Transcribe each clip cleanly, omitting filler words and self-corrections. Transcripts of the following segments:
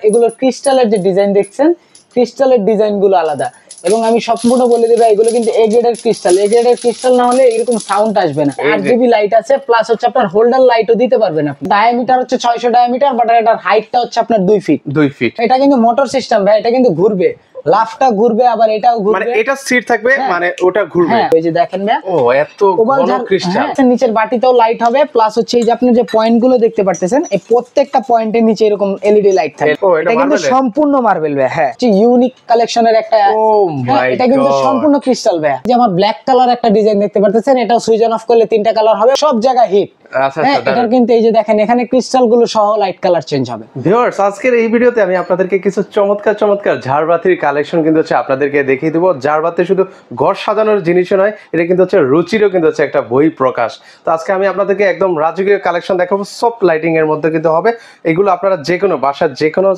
এগুলোর ক্রিস্টালের যে ডিজাইন দেখছেন, ক্রিস্টালের ডিজাইনগুলো আলাদা এবং আমি সম্পূর্ণ বলে দেব এগুলো কিন্তু এ গ্রেডের ক্রিস্টাল। এ গ্রেডের ক্রিস্টাল না হলে এরকম সাউন্ড আসবে না। 8GB লাইট আছে, প্লাস হচ্ছে আপনার হোল্ডার লাইটও দিতে পারবেন আপনি। ডায়ামিটার হচ্ছে 600 ডায়ামিটার, বাট এটার হাইটটা হচ্ছে আপনার 2 ফিট। 2 ফিট। এটা কিন্তু মোটর সিস্টেম ভাই, এটা কিন্তু ঘুরবে, লাফটা ঘুরবে আবার এটাও ঘুরবে, মানে এটা সিট থাকবে, মানে ওটা ঘুরবে। এই যে দেখেন ভাই, ও এত বড় ক্রিস্টাল। নিচের বাটিতেও লাইট হবে, প্লাস হচ্ছে এই যে আপনি যে পয়েন্ট গুলো দেখতে পারতেছেন, এই প্রত্যেকটা পয়েন্টের নিচে এরকম এলইডি লাইট থাকবে। এটা কিন্তু সম্পূর্ণ মার্বেল ভাই। হ্যাঁ, ইউনিক কালেকশনের একটা। এটা কিন্তু সম্পূর্ণ ক্রিস্টাল ভাই। যে আমার ব্ল্যাক কালার একটা ডিজাইন দেখতে পারতেছেন, এটাও সুইচ অন অফ করলে 3টা কালার হবে, সব জায়গায় হিট। আচ্ছা, এটার কিন্তু এই যে দেখেন এখানে ক্রিস্টাল গুলো সহ লাইট কালার চেঞ্জ হবে। ভিউয়ার্স, আজকের এই ভিডিওতে আমি আপনাদেরকে কিছু চমৎকার ঝাড়বাতির কালেকশন কিন্তু হচ্ছে আপনাদেরকে দেখিয়ে দেবো। ঝাড়বাতি শুধু ঘর সাজানোর জিনিসও নয়, এটা কিন্তু হচ্ছে রুচিরও কিন্তু হচ্ছে একটা বই প্রকাশ। তো আজকে আমি আপনাদেরকে একদম রাজকীয় কালেকশন দেখাবো, সফট লাইটিং এর মধ্যে কিন্তু হবে। এগুলো আপনারা যে কোনো বাসার যে কোনো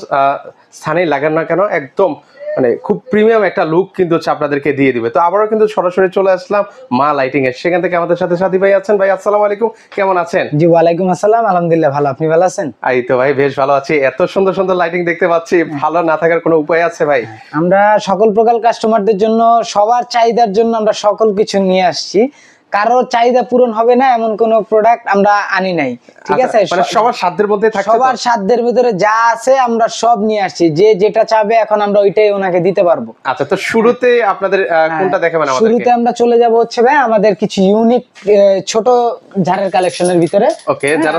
স্থানে লাগান না কেন, একদম মানে খুব প্রিমিয়াম একটা লুক কিন্তু হচ্ছে আপনাদেরকে দিয়ে দিবে। তো আবারও কিন্তু সরাসরি চলে আসলাম মা লাইটিং এর, সেখান থেকে আমাদের সাথে সাথী ভাই আছেন। ভাই আসসালামু আলাইকুম, কেমন আছেন? জি ওয়ালাইকুম আসসালাম, আলহামদুলিল্লাহ ভালো, আপনি ভালো আছেন? এই তো ভাই বেশ ভালো আছি। এত সুন্দর সুন্দর লাইটিং দেখতে পাচ্ছি, ভালো না থাকার কোনো উপায় আছে ভাই? আমরা সকল প্রকার কাস্টমারদের জন্য, সবার চাহিদার জন্য আমরা সকল কিছু নিয়ে আসছি। কারোর চাহিদা পূরণ হবে না এমন কোন প্রোডাক্ট আমরা আনি নাই, ঠিক আছে? মানে সবার সাধ্যের মধ্যে থাকছে, সবার সাধ্যের ভিতরে যা আছে আমরা সব নিয়ে আসছি। যে যেটা চাবে এখন আমরা ওইটাই ওনাকে দিতে পারবো। আচ্ছা, তো শুরুতে আপনাদের কোনটা দেখাবেন আমাদেরকে? শুরুতে আমরা চলে যাব হচ্ছে ভাই আমাদের কিছু ইউনিক ছোট ঝাড়ের কালেকশনের ভিতরে। ওকে, যারা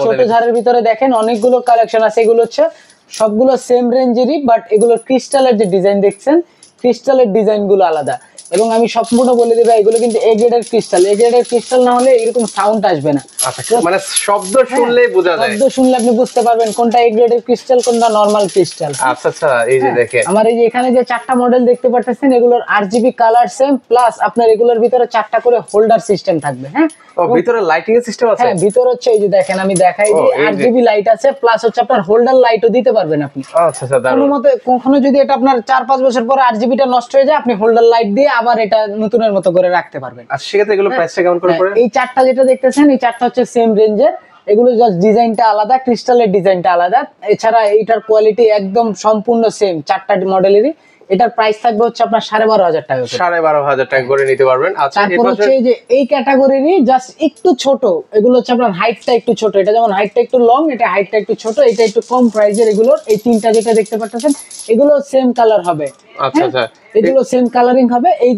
ছোট ঝাড়ের ভিতরে দেখেন অনেকগুলো কালেকশন আছে। এগুলো হচ্ছে সবগুলো সেম রেঞ্জেরই, বাট এগুলোর ক্রিস্টালের যে ডিজাইন দেখছেন, ক্রিস্টালের ডিজাইনগুলো আলাদা এবং আমি সম্পূর্ণ বলে দেব এগুলো কিন্তু এ গ্রেডের ক্রিস্টাল। এ গ্রেডের ক্রিস্টাল না হলে এরকম সাউন্ড আসবে না। আচ্ছা, মানে শব্দ শুনলেই বোঝা যায়, শব্দ শুনলে আপনি বুঝতে পারবেন কোনটা এ গ্রেডের ক্রিস্টাল, কোনটা নরমাল ক্রিস্টাল। আচ্ছা, এই যে দেখেন আমার এই যে এখানে যে 4টা মডেল দেখতে পাচ্ছেন, এগুলোর RGB কালার সেম, প্লাস আপনার এগুলোর ভিতরে 4টা করে হোল্ডার সিস্টেম থাকবে। হ্যাঁ, ও ভিতরে লাইটিং এর সিস্টেম আছে? হ্যাঁ, ভিতরে হচ্ছে এই যে দেখেন আমি দেখাই দিই, RGB লাইট আছে, প্লাস হচ্ছে আপনার হোল্ডার লাইটও দিতে পারবেন আপনি। আচ্ছা, দারুণ। কোনোমতে কখনো যদি এটা আপনার 4-5 বছর পরে RGB টা নষ্ট হয়ে যায়, আপনি হোল্ডার লাইট দিয়ে আবার এটা নতুনের মতো করে রাখতে পারবেন। আর সেক্ষেত্রে এগুলো প্রাইসটা কেমন করে পড়ে? এই 4টা যেটা দেখতেছেন, এই 4টা হচ্ছে সেম রেঞ্জের। এগুলো জাস্ট ডিজাইনটা আলাদা, ক্রিস্টালের ডিজাইনটা আলাদা। এছাড়া এইটার কোয়ালিটি একদম সম্পূর্ণ সেম 4টা মডেলেরই। এটার প্রাইস থাকবে হচ্ছে আপনার 12,500 টাকা। 12,500 টাকা করে নিতে পারবেন। আচ্ছা, তারপর হচ্ছে এই যে এই ক্যাটাগরিরই জাস্ট একটু ছোট, এগুলো হচ্ছে আপনার হাইটটা একটু ছোট। এটা যেমন হাইটটা একটু লং, এটা হাইটটা একটু ছোট, এটা একটু কম প্রাইসের। এগুলোর এই 3টা যেটা দেখতে পাচ্ছেন, এগুলো সেম কালার হবে। আচ্ছা, এগুলো সেম কালারিং হবে। এই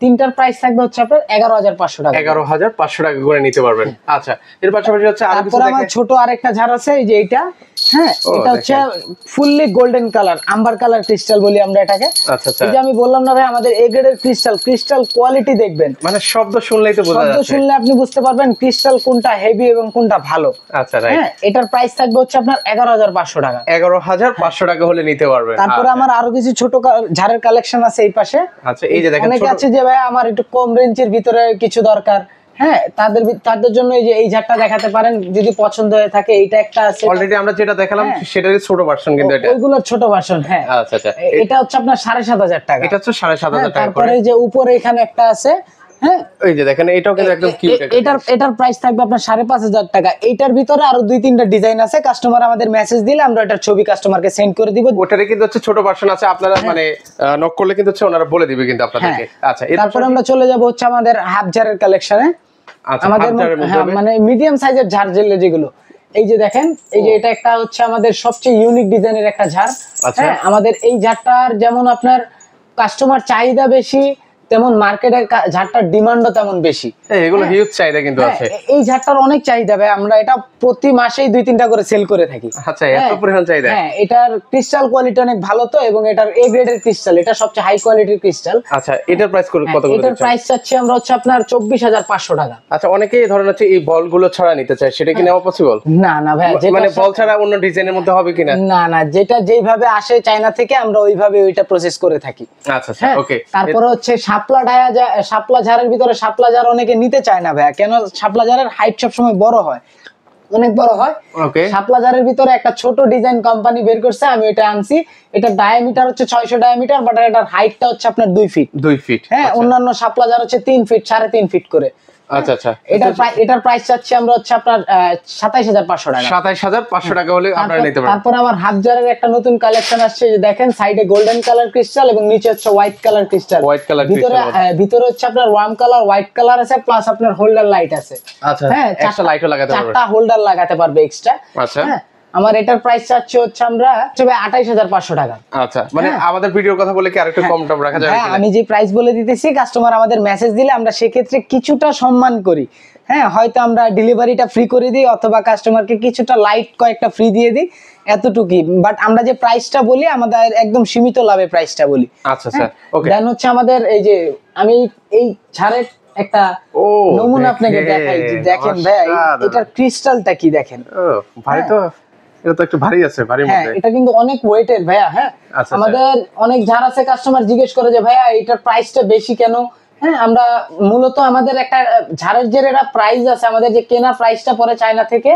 3টার প্রাইস থাকবে হচ্ছে আপনার 11,500 টাকা। 11,500 টাকা করে নিতে পারবেন। আচ্ছা, এর পাশাপাশি হচ্ছে তারপর আমার ছোট আরেকটা ঝাড় আছে, এই যে এইটা। হ্যাঁ, এটা হচ্ছে fully golden colour, amber colour crystal বলি আমরা এটাকে। আচ্ছা, এই যে আমি বললাম না ভাই, আমাদের এ গ্রেডের ক্রিস্টাল, ক্রিস্টাল কোয়ালিটি দেখবেন, মানে শব্দ শুনলেই তো বোঝা যাচ্ছে। শব্দ শুনলে আপনি বুঝতে পারবেন ক্রিস্টাল কোনটা হেভি এবং কোনটা ভালো। আচ্ছা, রাইট। হ্যাঁ, এটার প্রাইস থাকবে হচ্ছে আপনার 11,500 টাকা। 11,500 টাকা হলে নিতে পারবেন। তারপর আমার আরো কিছু ছোট ঝাড়ের কালেকশন আছে এই পাশে। আচ্ছা, এই যে দেখেন অনেকে আছে যে ভাই আমার একটু কম রেঞ্জের ভিতরে কিছু দরকার। হ্যাঁ, তাদের জন্য এই যে এই ঝাড়টা দেখাতে পারেন যদি পছন্দ হয়ে থাকে। এইটা একটা আছে, অলরেডি আমরা যেটা দেখালাম সেটারই ছোট ভার্সন কিন্তু এটা। ওইগুলোর ছোট ভার্সন। হ্যাঁ, আচ্ছা, এটা হচ্ছে আপনার 7,500 টাকা। এটা হচ্ছে 7,500 টাকা করে। তারপরে যে উপরে এখানে একটা আছে, হ্যাঁ, এই যে দেখেন এটাও কিন্তু একদম কিউট। এটার প্রাইস থাকবে আপনার 5,500 টাকা। এইটার ভিতরে আরো 2-3টা ডিজাইন আছে। কাস্টমার আমাদের মেসেজ দিলে আমরা এটার ছবি কাস্টমারকে সেন্ড করে দিব। ওটারে কিন্তু হচ্ছে ছোট ভার্সন আছে, আপনারা মানে নক করলে কিন্তু হচ্ছে ওনারা বলে দিবে কিন্তু আপনাদেরকে। আচ্ছা, তারপর আমরা চলে যাব হচ্ছে আমাদের হাফ ঝাড়ের কালেকশনে। আমাদের মানে মিডিয়াম সাইজের ঝাড় যেগুলো, এই যে দেখেন, এই যে এটা একটা হচ্ছে আমাদের সবচেয়ে ইউনিক ডিজাইনের একটা ঝাড়। হ্যাঁ, আমাদের এই ঝাড়টার যেমন আপনার কাস্টমার চাহিদা বেশি, তেমন মার্কেটের ঝাড়টার ডিমান্ডও তেমন বেশি। এগুলো হিউজ চাহিদা কিন্তু আছে। এই ঝাড়টার অনেক চাহিদা ভাই, আমরা এটা প্রতি মাসেই 2-3টা করে সেল করে থাকি। আচ্ছা, এত পরিমাণ চাহিদা? হ্যাঁ, এটার ক্রিস্টাল কোয়ালিটি অনেক ভালো তো, এবং এটার এ গ্রেডের ক্রিস্টাল, এটা সবচেয়ে হাই কোয়ালিটির ক্রিস্টাল। আচ্ছা, এটার প্রাইস কত করে? এটার প্রাইস চাচ্ছি আমরা হচ্ছে আপনার 24,500 টাকা। আচ্ছা, অনেকেই ধরেন হচ্ছে এই বলগুলো ছাড়া নিতে চায়, সেটা কি নেওয়া পসিবল? না ভাই, মানে বল ছাড়া অন্য ডিজাইনের মধ্যে হবে কিনা? না, যেটা যেভাবে আসে চায়না থেকে আমরা ওইভাবে ওইটা প্রসেস করে থাকি। আচ্ছা, ওকে। তারপর হচ্ছে শাপলা ঝাড়ের ভিতরে শাপলা ঝাড় অনেকে নিতে চায় না ভাই, কেন? শাপলা ঝাড়ের হাইট সবসময় বড় হয়, অনেক বড় হয়। শাপলা ঝাড়ের ভিতরে একটা ছোট ডিজাইন কোম্পানি বের করছে, আমি এটা আনছি। এটা ডায়ামিটার হচ্ছে 600 ডায়ামিটার, বাট এটার হাইটটা হচ্ছে আপনার 2 ফিট। 2 ফিট। হ্যাঁ, অন্যান্য শাপলা ঝাড় হচ্ছে 3 ফিট, 3.5 ফিট করে। আচ্ছা আচ্ছা, এটার প্রাইস চাচ্ছি আমরা হচ্ছে আপনার 27500 টাকা। 27500 টাকা হলে আপনারা নিতে পারবেন। তারপর আমার হাফ জারের একটা নতুন কালেকশন আসছে, যে দেখেন সাইডে গোল্ডেন কালার ক্রিস্টাল এবং নিচে হচ্ছে হোয়াইট কালার ক্রিস্টাল। ভিতরে হচ্ছে আপনার ওয়ার্ম কালার হোয়াইট কালার আছে, প্লাস আপনার হোল্ডার লাইট আছে। আচ্ছা, একটা লাইটও লাগাতে পারবে, 4টা হোল্ডার লাগাতে পারবে এক্সট্রা। আচ্ছা, আমার এটার প্রাইস চাচ্ছি হচ্ছে আমরা 28500 টাকা। আচ্ছা, মানে আমাদের ভিডিওর কথা বলে কি আরেকটু কম টম রাখা যাবে? হ্যাঁ, আমি যে প্রাইস বলে দিতেছি, কাস্টমার আমাদের মেসেজ দিলে আমরা সেক্ষেত্রে কিছুটা সম্মান করি। হ্যাঁ, হয়তো আমরা ডেলিভারিটা ফ্রি করে দিই, অথবা কাস্টমারকে কিছুটা লাইট কয়েকটা ফ্রি দিয়ে দিই, এতটুকুই। বাট আমরা যে প্রাইসটা বলি আমাদের একদম সীমিত লাভে প্রাইসটা বলি। আচ্ছা স্যার, ওকে। দেন হচ্ছে আমাদের এই যে আমি এই ঝাড়ের একটা নমুনা আপনাকে দেখাই, যে দেখেন ভাই এটার ক্রিস্টালটা কি দেখেন। ভাই তো এটা তো একটু ভারী আছে, ভারীর মধ্যে। এটা কিন্তু অনেক ওয়েটের ভাইয়া। হ্যাঁ, আমাদের অনেক ঝাড় আছে, কাস্টমার জিজ্ঞেস করে যে ভাইয়া এটার প্রাইসটা বেশি কেন? হ্যাঁ, আমরা মূলত আমাদের একটা ঝাড়ের যে এটা প্রাইস আছে, আমাদের যে কেনা প্রাইসটা পরে চায়না থেকে,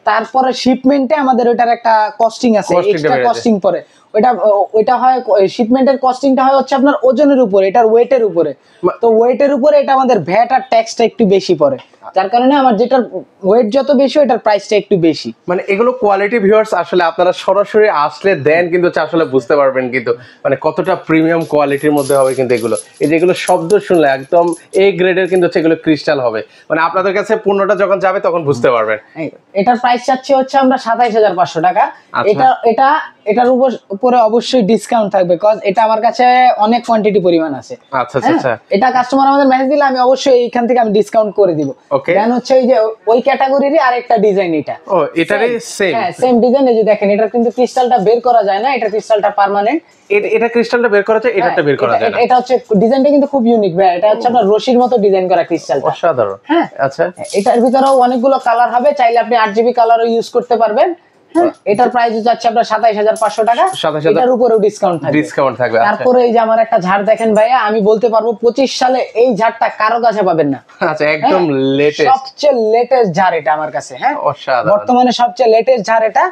তারপরে শিপমেন্টে আমাদের ওটার একটা কস্টিং আছে, এক্সট্রা কস্টিং পরে। ওইটা হয় শিপমেন্টের কস্টিংটা হয় হচ্ছে আপনার ওজনের উপরে, এটার ওয়েটের উপরে। তো ওয়েটের উপরে এটা আমাদের ভ্যাট আর ট্যাক্সটা একটু বেশি পড়ে, যার কারণে আমার যেটার ওয়েট যত বেশি ওটার প্রাইসটা একটু বেশি। মানে এগুলো কোয়ালিটি ভিউয়ার্স আসলে আপনারা সরাসরি আসলে দেন কিন্তু আসলে বুঝতে পারবেন কিন্তু মানে কতটা প্রিমিয়াম কোয়ালিটির মধ্যে হবে কিন্তু এগুলো। এই যে এগুলো শব্দ শুনলে একদম এ গ্রেডের কিন্তু এগুলো ক্রিস্টাল হবে, মানে আপনাদের কাছে পণ্যটা যখন যাবে তখন বুঝতে পারবেন। এটার প্রাইস চাচ্ছি হচ্ছে আমরা 27500 টাকা। এটার উপরে অবশ্যই ডিসকাউন্ট থাকবে, কজ এটা আমার কাছে অনেক কোয়ান্টিটি পরিমাণ আছে। আচ্ছা আচ্ছা, এটা কাস্টমার আমাদের মেসেজ দিলে আমি অবশ্যই এইখান থেকে আমি ডিসকাউন্ট করে দিব। দেন হচ্ছে এই যে ওই ক্যাটাগরিরই আরেকটা ডিজাইন, এটা এটারই সেম। হ্যাঁ, সেম ডিজাইন। এই যে দেখেন, এটা কিন্তু ক্রিস্টালটা বের করা যায় না, এটা ক্রিস্টালটা পার্মানেন্ট। এটা ক্রিস্টালটা বের করা যায়, এটাটা বের করা যায় না। এটা হচ্ছে ডিজাইনটা কিন্তু খুব ইউনিক ভাই। এটা হচ্ছে আপনার রশির মতো ডিজাইন করা ক্রিস্টালটা, অসাধারণ। হ্যাঁ, আচ্ছা, এটার ভিতরেও অনেকগুলো কালার হবে, চাইলে আপনি 8GB কালারও ইউজ করতে পারবেন। এটার প্রাইস হচ্ছে আপনার 27500 টাকা। এটার উপরেও ডিসকাউন্ট থাকবে। তারপরে এই যে আমার একটা ঝাড় দেখেন ভাইয়া, আমি বলতে পারবো 25 সালে এই ঝাড়টা কারো কাছে পাবেন না। আচ্ছা, একদম লেটেস্ট, সবচেয়ে লেটেস্ট ঝাড় এটা আমার কাছে। হ্যাঁ, অসাধারণ, বর্তমানে সবচেয়ে লেটেস্ট ঝাড় এটা।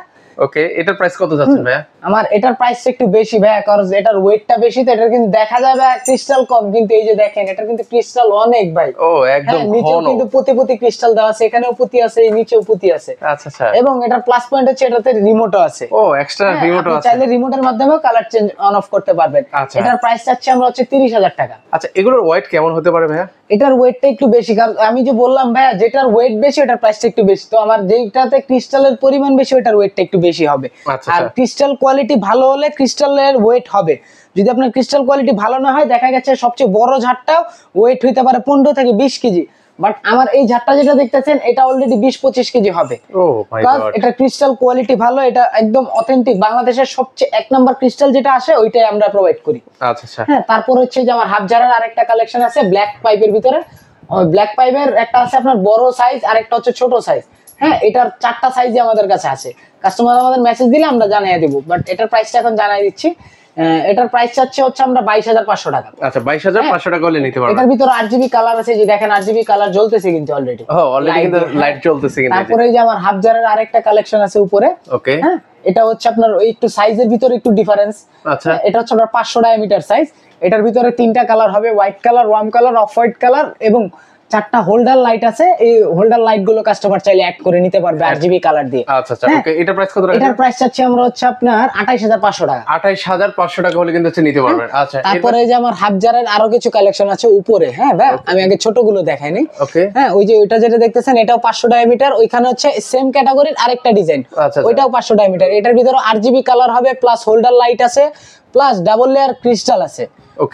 ওকে, এটার প্রাইস কত যাচ্ছে ভাইয়া? আমার এটার প্রাইস একটু বেশি ভাইয়া, কারণ এটার ওয়েটটা বেশি, তো এটা কিন্তু দেখা যাবে ক্রিস্টাল কম, কিন্তু এই যে দেখেন এটা কিন্তু ক্রিস্টাল অনেক ভাই। একদম নিচেও কিন্তু পুঁতি ক্রিস্টাল দেওয়া আছে, এখানেও পুঁতি আছে, এই নিচেও পুঁতি আছে। আচ্ছা আচ্ছা, এবং এটার প্লাস পয়েন্ট হচ্ছে এটাতে রিমোটও আছে। এক্সট্রা রিমোটও আছে, চাইলে রিমোটের মাধ্যমেও কালার চেঞ্জ অন অফ করতে পারবেন। এটার প্রাইস চাচ্ছি আমরা হচ্ছে 30000 টাকা। আচ্ছা, এগুলোর ওয়েট কেমন হতে পারে ভাইয়া? এটার ওয়েটটা একটু বেশি, কারণ আমি যে বললাম ভাইয়া, যেটার ওয়েট বেশি ওটার প্রাইসটা একটু বেশি। তো আমার যেটাতে ক্রিস্টালের পরিমাণ বেশি ওটার ওয়েটটা একটু বেশি হবে। আর ক্রিস্টাল কোয়ালিটি ভালো হলে ক্রিস্টালের ওয়েট হবে। যদি আপনার ক্রিস্টাল কোয়ালিটি ভালো না হয়, দেখা গেছে সবচেয়ে বড় ঝাড়টাও ওয়েট হইতে পারে 15 থেকে 20 কেজি। বাট আমার এই ঝাড়টা যেটা দেখতেছেন, এটা অলরেডি 20-25 কেজি হবে। এটা ক্রিস্টাল কোয়ালিটি ভালো, এটা একদম অথেন্টিক। বাংলাদেশের সবচেয়ে 1 নাম্বার ক্রিস্টাল যেটা আসে ওইটাই আমরা প্রোভাইড করি। আচ্ছা আচ্ছা, হ্যাঁ, তারপর হচ্ছে যে আমার হাফ জারের আরেকটা কালেকশন আছে ব্ল্যাক পাইপের ভিতরে। ব্ল্যাক পাইপের একটা আছে আপনার বড় সাইজ, আর একটা হচ্ছে ছোট সাইজ। হ্যাঁ, এটার 4টা সাইজই আমাদের কাছে আছে। কাস্টমার আমাদের মেসেজ দিলে আমরা জানিয়ে দেব, বাট এটার প্রাইসটা এখন জানাই দিচ্ছি। এটার প্রাইস চাচ্ছে হচ্ছে আমরা 22500 টাকা। আচ্ছা, 22500 টাকা হলে নিতে পারবেন। এটার ভিতরে 8GB কালার আছে, যে দেখেন 8GB কালার জ্বলতেছে কিন্তু অলরেডি। অলরেডি কিন্তু লাইট জ্বলতেছে কিন্তু। তারপরে এই যে আমার হাফ জারের আরেকটা কালেকশন আছে উপরে। ওকে, হ্যাঁ, এটা হচ্ছে আপনার ওই একটু সাইজের ভিতরে একটু ডিফারেন্স। আচ্ছা, এটা হচ্ছে আপনার 500 ডায়ামিটার সাইজ। এটার ভিতরে 3টা কালার হবে, white colour, worm colour, off white colour, এবং 4টা হোল্ডার লাইট আছে। এই হোল্ডার লাইট গুলো কাস্টমার চাইলে অ্যাড করে নিতে পারবে 8GB কালার দিয়ে। আচ্ছা আচ্ছা, ওকে। এটার প্রাইস কত রাখবেন? এটার প্রাইস চাচ্ছি আমরা হচ্ছে আপনার 28500 টাকা। 28500 টাকা হলে কিন্তু নিতে পারবেন। আচ্ছা, তারপরে এই যে আমার হাফ জারের আরো কিছু কালেকশন আছে উপরে। হ্যাঁ ভাই, আমি আগে ছোটগুলো দেখাইনি। ওকে, হ্যাঁ, ওই যে ওইটা যেটা দেখতেছেন, এটাও 500 ডায়ামিটার। ওইখানে হচ্ছে সেম ক্যাটাগরির আরেকটা ডিজাইন, ওইটাও 500 ডায়ামিটার। এটার ভিতরে 8GB কালার হবে, প্লাস হোল্ডার লাইট আছে, প্লাস ডাবল লেয়ার ক্রিস্টাল আছে।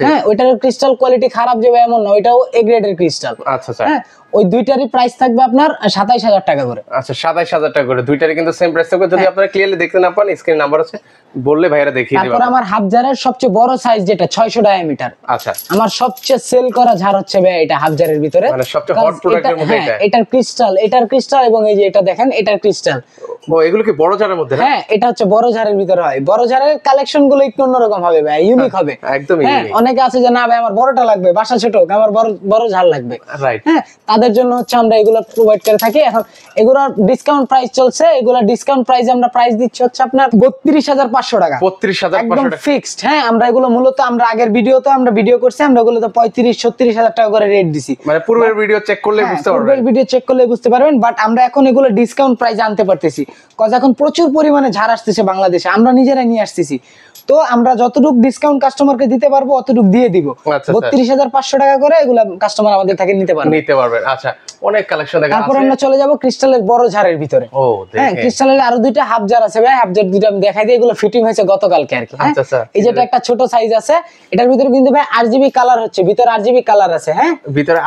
হ্যাঁ, ওইটার ক্রিস্টাল কোয়ালিটি খারাপ যাবে এমন না, ওইটাও এ গ্রেডের ক্রিস্টাল। আচ্ছা আচ্ছা, হ্যাঁ, ওই দুইটারই প্রাইস থাকবে আপনার 27000 টাকা করে। আচ্ছা, 27000 টাকা করে। দুইটারই কিন্তু সেম প্রাইস থাকবে। যদি আপনারা ক্লিয়ারলি দেখতে না পান, স্ক্রিন নাম্বার আছে, বললে ভাইরা দেখিয়ে দিবে। তারপর আমার হাফ জারের সবচেয়ে বড় সাইজ যেটা 600 ডায়ামিটার। আচ্ছা, আমার সবচেয়ে সেল করা ঝাড় হচ্ছে ভাই এটা হাফ জারের ভিতরে, মানে সবচেয়ে হট প্রোডাক্টের মধ্যে এটা। এটার ক্রিস্টাল, এবং এই যে এটা দেখেন, এটার ক্রিস্টাল। এগুলো কি বড় ঝাড়ের মধ্যে? হ্যাঁ, এটা হচ্ছে বড় ঝাড়ের ভিতরে হয়। বড় ঝাড়ের কালেকশন গুলো একটু অন্যরকম হবে ভাই, ইউনিক হবে একদম। হ্যাঁ, অনেকে আছে যে না ভাই আমার বড়টা লাগবে, বাসা ছোট, আমার বড় ঝাড় লাগবে। রাইট, হ্যাঁ, তাদের জন্য হচ্ছে আমরা এগুলো প্রোভাইড করে থাকি। এখন এগুলোর ডিসকাউন্ট প্রাইস চলছে, এগুলো ডিসকাউন্ট প্রাইস আমরা প্রাইস দিচ্ছি হচ্ছে আপনার 32500 32,500 টাকা, 32,500 একদম টাকা ফিক্সড। হ্যাঁ, আমরা এগুলো মূলত আমরা আগের ভিডিওতে আমরা ভিডিও করছি, আমরা এগুলো তো 35-36,000 টাকা করে রেট দিছি। মানে পূর্বের ভিডিও চেক করলে বুঝতে পারবেন, পূর্বের ভিডিও চেক করলে বুঝতে পারবেন। বাট আমরা এখন এগুলো ডিসকাউন্ট প্রাইসে আনতে পারতেছি, কজ এখন প্রচুর পরিমাণে ঝাড় আসতেছে বাংলাদেশে, আমরা নিজেরাই নিয়ে আসতেছি। তো আমরা যতটুকু ডিসকাউন্ট কাস্টমারকে দিতে পারবো অতটুকু দিয়ে দিব। 32,500 টাকা করে এগুলো কাস্টমার আমাদের থেকে নিতে পারবেন। আচ্ছা, অনেক কালেকশন দেখা আছে। তারপর আমরা চলে যাব ক্রিস্টালের বড় ঝাড়ের ভিতরে। হ্যাঁ, ক্রিস্টালের আরো দুইটা হাফ জার আছে ভাই, হাফ জার দুইটা আমি দেখাই দিই, এগুলো ফিটিং হয়েছে গতকালকে আর কি। আচ্ছা, এই যেটা একটা ছোট সাইজ আছে, এটার ভিতরে কিন্তু ভাই আরজিবি কালার হচ্ছে, ভিতরে আরজিবি কালার আছে। হ্যাঁ, ভিতরে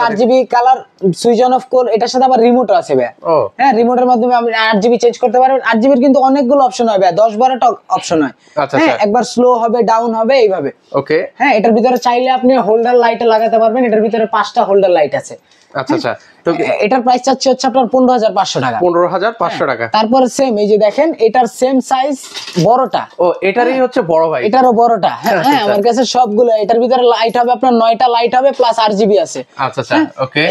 RGB colour, switch on of code, এটার সাথে আবার রিমোটও আছে ভাই। হ্যাঁ, রিমোটের মাধ্যমে আপনি আরজিবি চেঞ্জ করতে পারবেন। আরজিবির কিন্তু অনেকগুলো অপশন হয় ভাই, 10-12টা অপশন হয়। হ্যাঁ, একবার স্লো হবে, ডাউন হবে, এইভাবে। ওকে। হ্যাঁ, এটার ভিতরে চাইলে আপনি হোল্ডার লাইট লাগাতে পারবেন, এটার ভিতরে 5টা হোল্ডার লাইট আছে। আচ্ছা, তো এটার প্রাইস চাচ্ছে হচ্ছে আপনার 15,500 টাকা। 15,500 টাকা। তারপরে সেম, এই যে দেখেন, এটার সেম সাইজ বড়টা। এটারই হচ্ছে বড় ভাই, এটারও বড়টা। হ্যাঁ, আমার কাছে সবগুলো। এটার ভিতরে লাইট হবে আপনার 9টা লাইট হবে, প্লাস আরজিবি আছে। আচ্ছা, ওকে।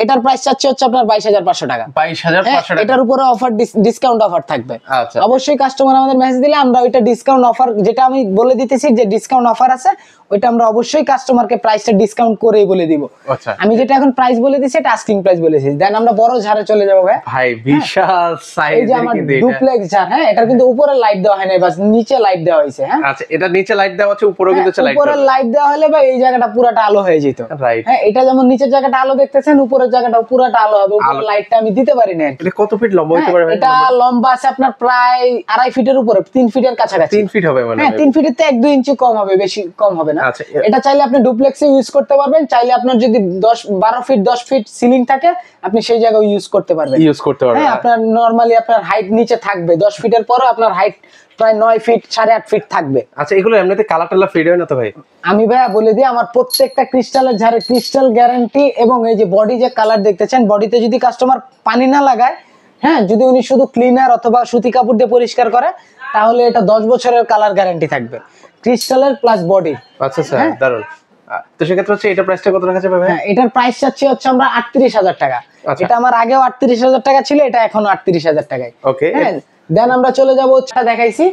এটার প্রাইস চাচ্ছে হচ্ছে আপনার 22,500 টাকা। 22,500 টাকা। এটার উপরে অফার, ডিসকাউন্ট অফার থাকবে। আচ্ছা, অবশ্যই কাস্টমার আমাদের মেসেজ দিলে আমরা ওইটা ডিসকাউন্ট অফার, যেটা আমি বলে দিতেছি যে ডিসকাউন্ট অফার আছে, ওইটা আমরা অবশ্যই কাস্টমারকে প্রাইসটা ডিসকাউন্ট করেই বলে দিব। আচ্ছা, আমি যেটা এখন প্রাইস বলে দিছি এটা আস্কিং প্রাইস বলেছি। দেন আমরা বড় ঝাড়ে চলে যাব ভাই, বিশাল সাইজ। এই যে আমার ডুপ্লেক্স ঝাড়। হ্যাঁ, এটা কিন্তু উপরে লাইট দেওয়া হয় না, বাস নিচে লাইট দেওয়া হয়েছে। হ্যাঁ, আচ্ছা, এটা নিচে লাইট দেওয়া আছে, উপরেও কিন্তু লাইট। উপরে লাইট দেওয়া হলে ভাই এই জায়গাটা পুরোটা আলো হয়ে যেত। হ্যাঁ, এটা যেমন নিচের জায়গাটা আলো দেখতেছেন, উপরের জায়গাটা পুরোটা আলো হবে। উপরের লাইটটা আমি দিতে পারি না। এটা কত ফিট লম্বা হতে পারে ভাই? এটা লম্বা আছে আপনার প্রায় 2.5 ফিটের উপরে, 3 ফিটের কাছাকাছি। 3 ফিট হবে মানে? হ্যাঁ, 3 ফিটের থেকে 1-2 ইঞ্চি কম হবে, বেশি কম হবে না। এটা চাইলে আপনি ডুপ্লেক্সে ইউজ করতে পারবেন, চাইলে আপনার যদি 12 ফিট 10 ফিট সিলিং থাকে আপনি সেই জায়গায় ইউজ করতে পারবেন। হ্যাঁ, আপনার নরমালি আপনার হাইট নিচে থাকবে 10 ফিটের পরে আপনার হাইট প্রায় 9 ফিট 8.5 ফিট থাকবে। আচ্ছা, এগুলো এমনিতে কালার টালার ফিড হয় না তো ভাই? আমি ভাইয়া বলে দিই, আমার প্রত্যেকটা ক্রিস্টালের ঝাড়ে ক্রিস্টাল গ্যারান্টি, এবং এই যে বডি যে কালার দেখতেছেন, বডিতে যদি কাস্টমার পানি না লাগায়, হ্যাঁ, যদি উনি শুধু ক্লিনার অথবা সুতি কাপড় দিয়ে পরিষ্কার করে, তাহলে এটা 10 বছরের কালার গ্যারান্টি থাকবে ক্রিস্টালের প্লাস বডি। আচ্ছা স্যার, দারুন। তো সেক্ষেত্রে হচ্ছে এটা প্রাইসটা কত রাখা যাবে ভাই? হ্যাঁ, এটার প্রাইস চাচ্ছি হচ্ছে আমরা 38,000 টাকা। এটা আমার আগেও 38,000 টাকা ছিল, এটা এখনো 38,000 টাকায়। ওকে। হ্যাঁ, দেন আমরা চলে যাব হচ্ছে দেখাইছি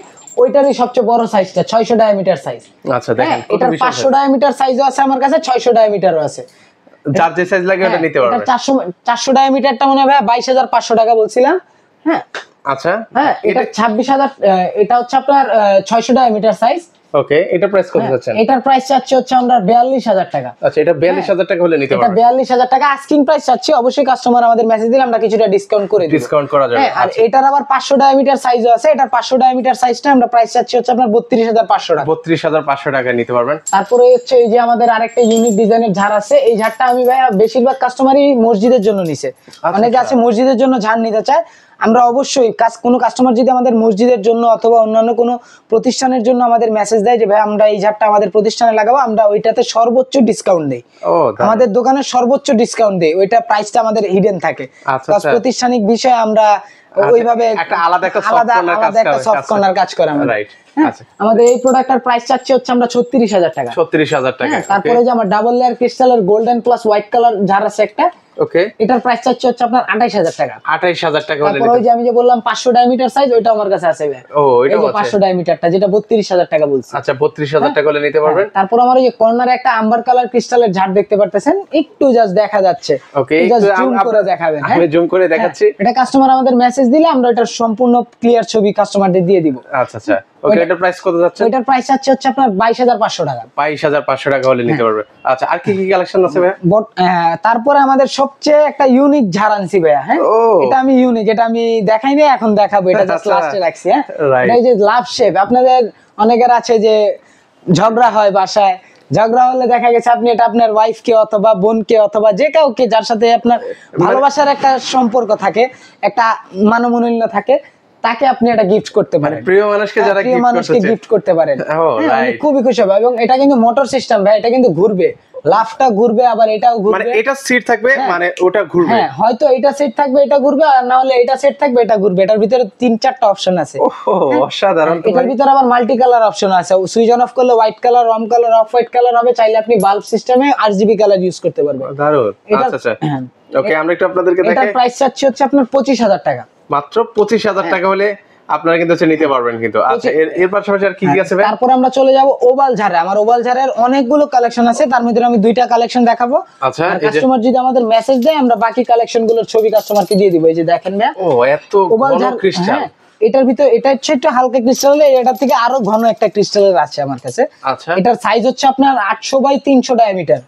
ওইটারই সবচেয়ে বড় সাইজটা, 600 ডায়ামিটার সাইজ। আচ্ছা, দেখেন এটা 500 ডায়ামিটার সাইজও আছে আমার কাছে, 600 ডায়ামিটারও আছে। যার যে সাইজ লাগে ওটা নিতে পারবেন। এটা 400 ডায়ামিটারটা মনে হয় ভাই 22,500 টাকা বলছিলাম। হ্যাঁ, আচ্ছা। হ্যাঁ, এটা 26,000, এটা হচ্ছে আপনার 600 ডায়ামিটার সাইজ। ওকে, এটা প্রাইস কত যাচ্ছেন? এটার প্রাইস চাচ্ছি হচ্ছে আমরা 42,000 টাকা। আচ্ছা, এটা 42,000 টাকা হলে নিতে পারবেন। এটা 42,000 টাকা আস্কিং প্রাইস চাচ্ছি, অবশ্যই কাস্টমার আমাদের মেসেজ দিলে আমরা কিছুটা ডিসকাউন্ট করে দিই। ডিসকাউন্ট করা যাবে। আর এটার আবার 500 ডায়ামিটার সাইজও আছে, এটার 500 ডায়ামিটার সাইজটা আমরা প্রাইস চাচ্ছি হচ্ছে আপনার 32,500 টাকা। 32,500 টাকা নিতে পারবেন। তারপরে হচ্ছে এই যে আমাদের আরেকটা ইউনিক ডিজাইনের ঝাড় আছে, এই ঝাড়টা আমি ভাই বেশিরভাগ কাস্টমারই মসজিদের জন্য নিছে। অনেকে আছে মসজিদের জন্য ঝাড় নিতে চায়, আমরা অবশ্যই কোনো কাস্টমার যদি আমাদের মসজিদের জন্য অথবা অন্যান্য কোনো প্রতিষ্ঠানের জন্য আমাদের মেসেজ দেয় যে ভাই আমরা এই ঝাড়টা আমাদের প্রতিষ্ঠানে লাগাবো, আমরা ওইটাতে সর্বোচ্চ ডিসকাউন্ট দেই। আমাদের দোকানে সর্বোচ্চ ডিসকাউন্ট দেই, ওইটা প্রাইসটা আমাদের হিডেন থাকে। প্রতিষ্ঠানিক বিষয়ে আমরা ওইভাবে একটা আলাদা একটা সফট কর্নার কাজ করে আমাদের। আমাদের এই প্রোডাক্টের প্রাইস চাচ্ছি হচ্ছে আমরা 36,000 টাকা। 36,000 টাকা। তারপরে যে আমার ডাবল লেয়ার ক্রিস্টালের গোল্ডেন প্লাস হোয়াইট কালার ঝাড় আছে একটা, ওকে, এটার প্রাইস চাচ্ছি হচ্ছে আপনার 28,000 টাকা। 28,000 টাকা হলে। তারপর ওই যে আমি যে বললাম 500 ডায়ামিটার সাইজ, ওইটা আমার কাছে আছে ভাই। এটা 500 ডায়ামিটারটা যেটা 32,000 টাকা বলছি। আচ্ছা, 32,000 টাকা হলে নিতে পারবেন। তারপর আমার ওই যে কর্নারে একটা আম্বার কালার ক্রিস্টালের ঝাড় দেখতে পারতেছেন, একটু জাস্ট দেখা যাচ্ছে। ওকে, জাস্ট জুম করে দেখাবেন। আমি জুম করে দেখাচ্ছি। এটা কাস্টমার আমাদের মেসেজ দিলে আমরা এটার সম্পূর্ণ ক্লিয়ার ছবি কাস্টমারদের দিয়ে দিব। আচ্ছা আচ্ছা, ওকে, এটার প্রাইস কত যাচ্ছে? এটার প্রাইস আছে হচ্ছে আপনার 22,500 টাকা। 22,500 টাকা হলে নিতে পারবে। আচ্ছা, আর কি কি কালেকশন আছে ভাই? তারপরে আমাদের সবচেয়ে একটা ইউনিক ঝাড় আনছি ভাইয়া। হ্যাঁ, এটা আমি ইউনিক, এটা আমি দেখাই নাই, এখন দেখাবো। এটা জাস্ট লাস্টে রাখছি। হ্যাঁ, এই যে লাভ শেপ, আপনাদের অনেকের আছে যে ঝগড়া হয় বাসায়, ঝগড়া হলে দেখা গেছে আপনি এটা আপনার ওয়াইফকে অথবা বোনকে অথবা যে কাউকে যার সাথে আপনার ভালোবাসার একটা সম্পর্ক থাকে, একটা মনোমালিন্য থাকে, তাকে আপনি এটা গিফট করতে পারেন। প্রিয় মানুষকে যারা গিফট করতে পারেন, খুবই খুশি হবে। এবং এটা কিন্তু মোটর সিস্টেম ভাই, এটা কিন্তু ঘুরবে, লাফটা ঘুরবে, আবার এটাও ঘুরবে। মানে এটা সিট থাকবে, মানে ওটা ঘুরবে। হ্যাঁ, হয়তো এটা সেট থাকবে, এটা ঘুরবে, আর না হলে এটা সেট থাকবে, এটা ঘুরবে। এটার ভিতরে 3-4টা অপশন আছে। ওহো, অসাধারণ। এটার ভিতরে আবার মাল্টি কালার অপশন আছে। সুইচ অন অফ করলে হোয়াইট কালার, রম কালার, অফ হোয়াইট কালার হবে। চাইলে আপনি বাল্ব সিস্টেমে আরজিবি কালার ইউজ করতে পারবেন। দারুণ। আচ্ছা আচ্ছা, ওকে, আমরা একটু আপনাদেরকে দেখাই। এটার প্রাইস চাচ্ছি হচ্ছে আপনার 25,000 টাকা। মাত্র 25,000 টাকা হলে আপনারা কিন্তু নিতে পারবেন কিন্তু। আচ্ছা এর পাশাপাশি আর কি কি আছে ভাই? তারপর আমরা চলে যাব ওভাল ঝাড়ে। আমার ওভাল ঝাড়ের অনেকগুলো কালেকশন আছে, তার মধ্যে আমি দুইটা কালেকশন দেখাবো। আচ্ছা কাস্টমার যদি আমাদের মেসেজ দেয় আমরা বাকি কালেকশন গুলোর ছবি কাস্টমারকে দিয়ে দিব। এই যে দেখেন ভাই, ও এত ঘন ক্রিস্টাল। এটার ভিতর এটা হচ্ছে একটু হালকা ক্রিস্টাল, এটা থেকে আরো ঘন একটা ক্রিস্টালের আছে আমার কাছে। আচ্ছা এটার সাইজ হচ্ছে আপনার 800 বাই 300 ডায়ামিটার।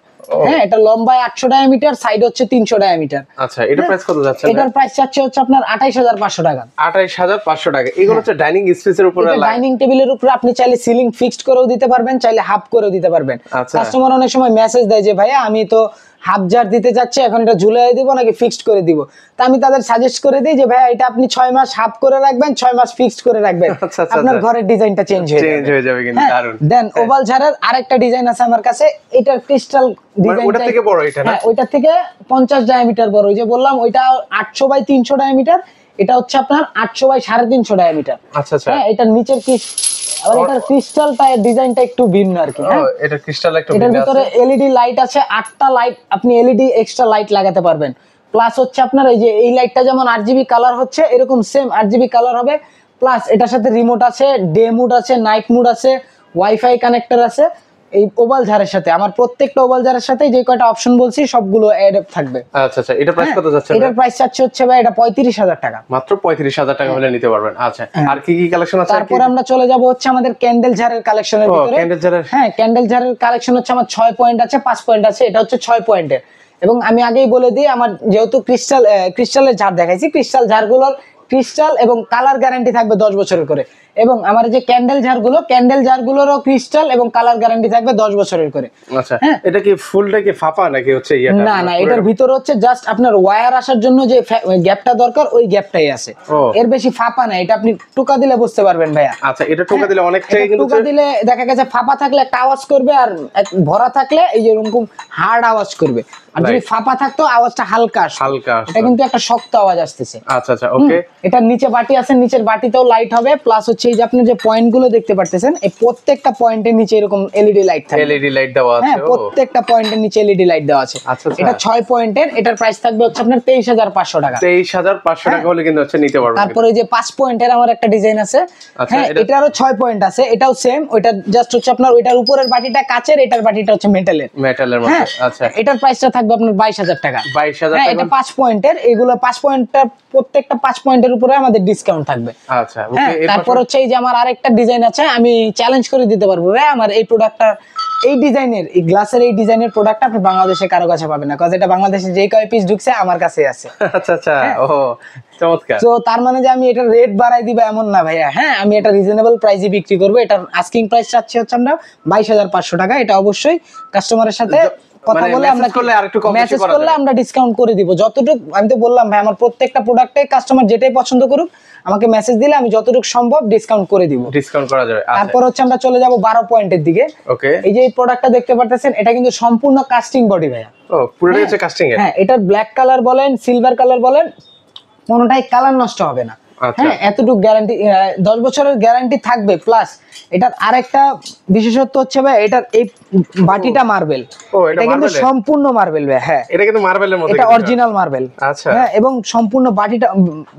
হ্যাঁ, এটা লম্বায় 800 ডায়ামিটার, সাইড হচ্ছে 300 ডায়ামিটার। আচ্ছা এটা প্রাইস কত যাচ্ছে? এটার প্রাইস যাচ্ছে হচ্ছে আপনার 28500 টাকা। 28500 টাকা। এগুলো হচ্ছে ডাইনিং স্পেসের উপরে লাগে, ডাইনিং টেবিলের উপরে আপনি চাইলে সিলিং ফিক্সড করেও দিতে পারবেন, চাইলে হাফ করেও দিতে পারবেন। কাস্টমার অনেক সময় মেসেজ দেয় যে ভাইয়া আমি তো হাফ জার দিতে যাচ্ছি, এখন এটা ঝুলিয়ে দিব নাকি ফিক্সড করে দিব। তা আমি তাদের সাজেস্ট করে দিই যে ভাইয়া এটা আপনি 6 মাস হাফ করে রাখবেন, 6 মাস ফিক্সড করে রাখবেন, আপনার ঘরের ডিজাইনটা চেঞ্জ হয়ে যাবে কিন্তু দারুন। দেন ওভাল ঝাড়ের আরেকটা ডিজাইন আছে আমার কাছে, এটার ক্রিস্টাল ডিজাইনটা ওটা থেকে বড়, এটা না? হ্যাঁ, ওইটা থেকে 50 ডায়ামিটার বড়। ওই যে বললাম ওইটা 800 বাই 300 ডায়ামিটার, এটা হচ্ছে আপনার 800 বাই 350 ডায়ামিটার। আচ্ছা আচ্ছা। হ্যাঁ, এটার নিচের কি আবার এটার ক্রিস্টালটা ডিজাইনটা একটু ভিন্ন আর কি। হ্যাঁ, এটা ক্রিস্টাল একটু ভিন্ন আছে। এটার ভিতরে এলইডি লাইট আছে 8টা লাইট, আপনি এলইডি এক্সট্রা লাইট লাগাতে পারবেন। প্লাস হচ্ছে আপনার এই যে এই লাইটটা যেমন আরজিবি কালার হচ্ছে, এরকম সেম আরজিবি কালার হবে। প্লাস এটার সাথে রিমোট আছে, ডে মুড আছে, নাইট মুড আছে, ওয়াইফাই কানেক্টর আছে। এই ওভাল ঝাড়ের সাথে আমার প্রত্যেকটা ওভাল ঝাড়ের সাথে যে কয়টা অপশন বলছি সবগুলো অ্যাড থাকবে। আচ্ছা আচ্ছা। এটা প্রাইস কত যাচ্ছে? এটার প্রাইস চাচ্ছে হচ্ছে ভাই এটা 35000 টাকা। মাত্র 35000 টাকা হলে নিতে পারবেন। আচ্ছা আর কি কি কালেকশন আছে? তারপর আমরা চলে যাব হচ্ছে আমাদের ক্যান্ডেল ঝাড়ের কালেকশনের ভিতরে। ক্যান্ডেল ঝাড়ের, হ্যাঁ, ক্যান্ডেল ঝাড়ের কালেকশন হচ্ছে আমার 6 পয়েন্ট আছে, 5 পয়েন্ট আছে। এটা হচ্ছে 6 পয়েন্টের। এবং আমি আগেই বলে দিই, আমার যেহেতু ক্রিস্টালের ঝাড় দেখাইছি, ক্রিস্টাল ঝাড়গুলোর ক্রিস্টাল এবং কালার গ্যারান্টি থাকবে 10 বছরের করে। এবং আমার যে ক্যান্ডেল ঝাড়গুলোরও ক্রিস্টাল এবং কালার গ্যারান্টি থাকবে 10 বছরের করে। আচ্ছা, এটা কি ফুলটা কি ফাঁপা নাকি হচ্ছে ইয়াটা? না না, এটার ভিতরে হচ্ছে জাস্ট আপনার ওয়্যার আসার জন্য যে গ্যাপটা দরকার ওই গ্যাপটাই আছে, এর বেশি ফাঁপা না। এটা আপনি টোকা দিলে বুঝতে পারবেন ভাইয়া। আচ্ছা, এটা টোকা দিলে অনেকটাই কিন্তু টোকা দিলে দেখা গেছে ফাঁপা থাকলে একটা আওয়াজ করবে, আর ভরা থাকলে এই যে এরকম হার্ড আওয়াজ করবে। আর যদি ফাঁপা থাকতো আওয়াজটা হালকা হালকা, এটা কিন্তু একটা শক্ত আওয়াজ আসতেছে। আচ্ছা আচ্ছা, ওকে। এটার নিচে বাটি আছে, নিচের বাটিতেও লাইট হবে। প্লাস হচ্ছে এই যে আপনি যে পয়েন্ট গুলো দেখতে পারতেছেন, এই প্রত্যেকটা পয়েন্টের নিচে এরকম এলইডি লাইট থাকবে। এলইডি লাইট দেওয়া আছে। হ্যাঁ, প্রত্যেকটা পয়েন্টের নিচে এলইডি লাইট দেওয়া আছে। এটা 6 পয়েন্টের। এটার প্রাইস থাকবে হচ্ছে আপনার 23500 টাকা। 23500 টাকা হলে কিন্তু হচ্ছে নিতে পারবেন। তারপরে যে 5 পয়েন্টের আমার একটা ডিজাইন আছে। হ্যাঁ, এটারও 6 পয়েন্ট আছে, এটাও সেম। ওইটা জাস্ট হচ্ছে আপনার ওইটার উপরের বাটিটা কাচের, এটার বাটিটা হচ্ছে মেটালের মধ্যে। আচ্ছা, এটার প্রাইসটা থাকবে আপনার 22000 টাকা। 22000 টাকা। এটা 5 পয়েন্টের। এগুলো 5 পয়েন্টের, প্রত্যেকটা 5 পয়েন্টের উপরে আমাদের ডিসকাউন্ট থাকবে। আচ্ছা, ওকে। তারপর হচ্ছে এই যে আমার আরেকটা ডিজাইন আছে, আমি চ্যালেঞ্জ করে দিতে পারবো ভাই, আমার এই প্রোডাক্টটা, এই ডিজাইনের, এই গ্লাসের এই ডিজাইনের প্রোডাক্ট আপনি বাংলাদেশে কারো কাছে পাবেন না, কারণ এটা বাংলাদেশে যে কয় পিস ঢুকছে আমার কাছে আছে। আচ্ছা আচ্ছা, ও চমৎকার। তো তার মানে যে আমি এটা রেট বাড়াই দিব এমন না ভাইয়া। হ্যাঁ, আমি এটা রিজনেবল প্রাইসে বিক্রি করব। এটার আস্কিং প্রাইস চাচ্ছি হচ্ছে আমরা 22500 টাকা। এটা অবশ্যই কাস্টমারের সাথে কথা বলে আমরা মেসেজ করলে আমরা ডিসকাউন্ট করে দিব যতটুকু। আমি তো বললাম ভাই, আমার প্রত্যেকটা প্রোডাক্টে কাস্টমার যেটাই পছন্দ করুক আমাকে মেসেজ দিলে আমি যতটুকু সম্ভব ডিসকাউন্ট করে দিব। ডিসকাউন্ট করা যাবে। তারপর হচ্ছে আমরা চলে যাব 12 পয়েন্টের দিকে। ওকে, এই যে এই প্রোডাক্টটা দেখতে পারতেছেন, এটা কিন্তু সম্পূর্ণ কাস্টিং বডি ভাইয়া। ও, পুরোটাই হচ্ছে কাস্টিং এর। হ্যাঁ, এটার ব্ল্যাক কালার বলেন, সিলভার কালার বলেন, কোনোটাই কালার নষ্ট হবে না। হ্যাঁ, এতটুকু গ্যারান্টি, 10 বছরের গ্যারান্টি থাকবে। প্লাস এটার আরেকটা বিশেষত্ব হচ্ছে ভাই, এটার এই বাটিটা মার্বেল। এটা কিন্তু সম্পূর্ণ মার্বেল ভাই। হ্যাঁ, এটা কিন্তু মার্বেলের মধ্যে, এটা অরিজিনাল মার্বেল। আচ্ছা, হ্যাঁ, এবং সম্পূর্ণ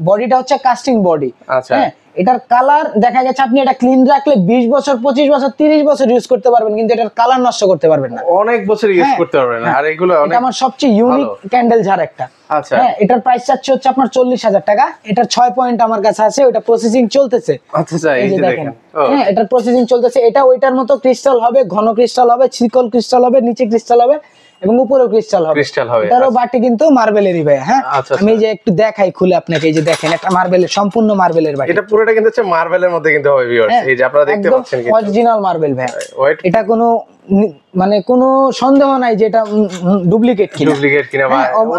বডিটা হচ্ছে কাস্টিং বডি। আচ্ছা, হ্যাঁ, এটার কালার দেখা গেছে আপনি এটা ক্লিন রাখলে 20 বছর, 25 বছর, 30 বছর ইউজ করতে পারবেন, কিন্তু এটার কালার নষ্ট করতে পারবেন না, অনেক বছর ইউজ করতে পারবেন না। আর এগুলো অনেক, আমার সবচেয়ে ইউনিক ক্যান্ডেল ঝাড় একটা। আচ্ছা, হ্যাঁ, এটার প্রাইস চাচ্ছে হচ্ছে আপনার 40000 টাকা। এটার 6 পয়েন্ট আমার কাছে আছে, ওটা প্রসেসিং চলতেছে। আচ্ছা, এই যে দেখেন, হ্যাঁ, এটার প্রসেসিং চলতেছে। এটা ওইটার মতো ক্রিস্টাল হবে, ঘন ক্রিস্টাল হবে, চিকন ক্রিস্টাল হবে, নিচে ক্রিস্টাল হবে এবং উপরেও ক্রিস্টাল হবে। এটারও বাটি কিন্তু মার্বেলেরই ভাই। হ্যাঁ, আমি যে একটু দেখাই খুলে আপনাকে, এই যে দেখেন, একটা মার্বেলের, সম্পূর্ণ মার্বেলের বাটি। এটা পুরোটা কিন্তু হচ্ছে মার্বেলের মধ্যে কিন্তু হবে ভিউয়ার্স। এই যে আপনারা দেখতে পাচ্ছেন, কিন্তু অরিজিনাল মার্বেল ভাই। এটা কোনো মানে কোনো সন্দেহ নাই যে এটা ডুপ্লিকেট কিনা।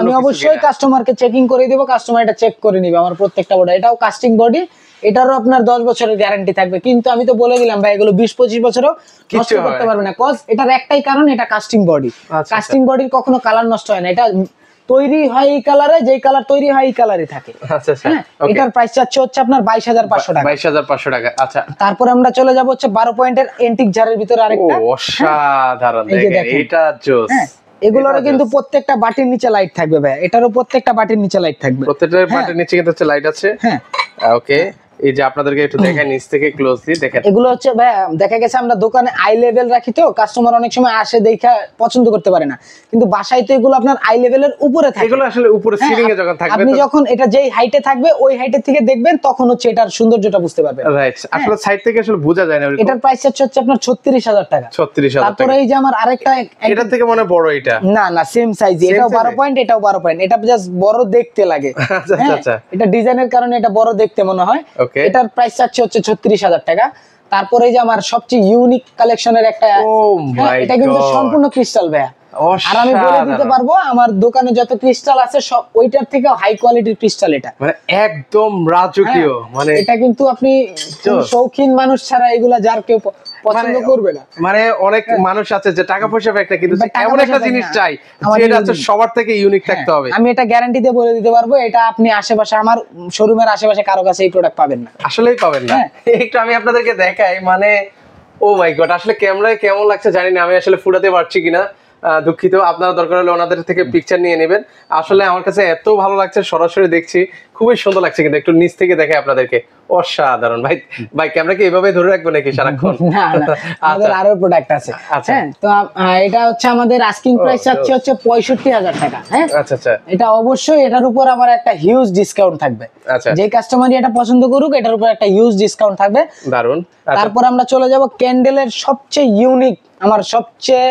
আমি অবশ্যই কাস্টমারকে চেকিং করে দেব, কাস্টমার এটা চেক করে নিবে আমার প্রত্যেকটা বডি। এটাও কাস্টিং বডি, এটারও আপনার 10 বছরের গ্যারান্টি থাকবে। কিন্তু আমি তো বলে দিলাম ভাই, এগুলো 20-25 বছরও নষ্ট করতে পারবে না, কজ এটার একটাই কারণ, এটা কাস্টিং বডি। কাস্টিং বডির কখনো কালার নষ্ট হয় না। এটা তৈরি হয় এই কালারে, যেই কালার তৈরি হয় এই কালারই থাকে। আচ্ছা আচ্ছা, এটার প্রাইস চাচ্ছে হচ্ছে আপনার 22500 টাকা। 22500 টাকা। আচ্ছা, তারপর আমরা চলে যাব হচ্ছে 12 পয়েন্টের এন্টিক ঝাড়ের ভিতরে আরেকটা। অসাধারণ, দেখেন এটা জোস। এগুলোর কিন্তু প্রত্যেকটা বাটির নিচে লাইট থাকবে ভাই। এটারও প্রত্যেকটা বাটির নিচে লাইট থাকবে, প্রত্যেকটা বাটির নিচে কিন্তু হচ্ছে লাইট আছে। হ্যাঁ, ওকে। এই যে আপনাদেরকে একটু দেখাই নিচ থেকে ক্লোজলি দেখেন, এগুলো হচ্ছে ভাই দেখা গেছে আমরা দোকানে আই লেভেল রাখি, তো কাস্টমার অনেক সময় আসে দেখা পছন্দ করতে পারে না, কিন্তু বাসায় তো এগুলো আপনার আই লেভেলের উপরে থাকে। এগুলো আসলে উপরে সিলিং এ যখন থাকবে, আপনি যখন এটা যেই হাইটে থাকবে ওই হাইটের থেকে দেখবেন তখন হচ্ছে এটার সৌন্দর্যটা বুঝতে পারবেন। রাইট, আসলে সাইড থেকে আসলে বোঝা যায় না। এটার প্রাইস হচ্ছে আপনার 36,000 টাকা। 36,000 টাকা। তারপরে এই যে আমার আরেকটা, এটা থেকে মনে বড় এটা? না না, সেম সাইজ, এটাও 12 পয়েন্ট এটাও 12 পয়েন্ট, এটা জাস্ট বড় দেখতে লাগে। আচ্ছা আচ্ছা, এটা ডিজাইনের কারণে এটা বড় দেখতে মনে হয়। এটার প্রাইস হচ্ছে 36,000 টাকা। তারপরে এই যে আমার সবচেয়ে ইউনিক কালেকশনের একটা, এটা কিন্তু সম্পূর্ণ ক্রিস্টাল ভাইয়া। আর আমি বলে দিতে পারবো আমার দোকানে যত ক্রিস্টাল আছে সব ওইটার থেকে হাই কোয়ালিটির ক্রিস্টাল, এটা মানে একদম রাজকীয়। মানে এটা কিন্তু আপনি শৌখিন মানুষ ছাড়া এগুলা যার কেউ পছন্দ করবে না। মানে অনেক মানুষ আছে যে টাকা পয়সা একটা, কিন্তু এমন একটা জিনিস চাই যেটা হচ্ছে সবার থেকে ইউনিক থাকতে হবে। আমি এটা গ্যারান্টি দিয়ে বলে দিতে পারবো, এটা আপনি আশেপাশে আমার শোরুমের আশেপাশে কারো কাছে এই প্রোডাক্ট পাবেন না, আসলেই পাবেন না। একটু আমি আপনাদেরকে দেখাই, মানে ও মাই গড, আসলে ক্যামেরায় কেমন লাগছে জানি না, আমি আসলে ফুটাতে পারছি কিনা, দুঃখিত। আপনারা দরকার হলে ওনাদের থেকে পিকচার নিয়ে নেবেন। আসলে আমার কাছে এত ভালো লাগছে, সরাসরি দেখছি খুবই সুন্দর লাগছে, কিন্তু একটু নিচ থেকে দেখে আপনাদেরকে, অসাধারণ। ভাই ভাই ক্যামেরা কি এভাবে ধরে রাখবো নাকি সারাক্ষণ? না না, আমাদের আরো প্রোডাক্ট আছে। হ্যাঁ, তো এটা হচ্ছে আমাদের আস্কিং প্রাইস হচ্ছে 65,000 টাকা। হ্যাঁ, আচ্ছা আচ্ছা, এটা অবশ্যই এটার উপর আমার একটা হিউজ ডিসকাউন্ট থাকবে। আচ্ছা, যে কাস্টমারই এটা পছন্দ করুক এটার উপর একটা হিউজ ডিসকাউন্ট থাকবে। দারুন। তারপর আমরা চলে যাব ক্যান্ডেলের সবচেয়ে ইউনিক, আমার সবচেয়ে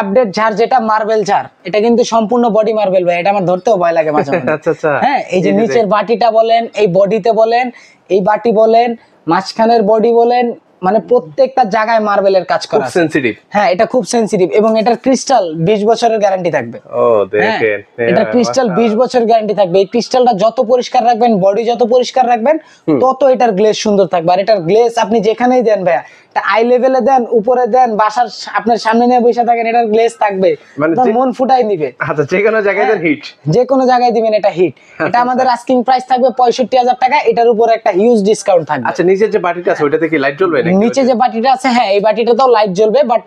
আপডেট ঝাড়, যেটা মার্বেল ঝাড়। এটা কিন্তু সম্পূর্ণ বডি মার্বেল ভাই, এটা আমার ধরতেও ভয় লাগে মাঝে মাঝে। আচ্ছা আচ্ছা, হ্যাঁ, এই যে নিচের বাটিটা বলেন, এই বডিতে বলেন, এই বাটি বলেন, মাঝখানের বডি বলেন, মানে প্রত্যেকটা জায়গায় মার্বেলের কাজ করা, খুব সেনসিটিভ। হ্যাঁ, এটা খুব সেনসিটিভ এবং এটার ক্রিস্টাল 20 বছরের গ্যারান্টি থাকবে। ও দেখেন, এটা ক্রিস্টাল 20 বছর গ্যারান্টি থাকবে। এই ক্রিস্টালটা যত পরিষ্কার রাখবেন, বডি যত পরিষ্কার রাখবেন, তত এটার গ্লেজ সুন্দর থাকবে। আর এটার গ্লেজ আপনি যেখানেই দেন ভাইয়া, এটা আই লেভেলে দেন, উপরে দেন, বাসার আপনার সামনে নিয়ে বসে থাকেন, এটার গ্লেজ থাকবে, মানে মন ফুটাই নিবে। আচ্ছা, যে কোনো জায়গায় দেন হিট, যে কোনো জায়গায় দিবেন এটা হিট। এটা আমাদের আস্কিং প্রাইস থাকবে 65,000 টাকা, এটার উপর একটা হিউজ ডিসকাউন্ট থাকবে। আচ্ছা, নিচে যে বাটিটা আছে ওইটাতে কি লাইট জ্বলবে নাকি? নিচে যে বাটিটা আছে, হ্যাঁ, এই বাটিটাতেও লাইট জ্বলবে, বাট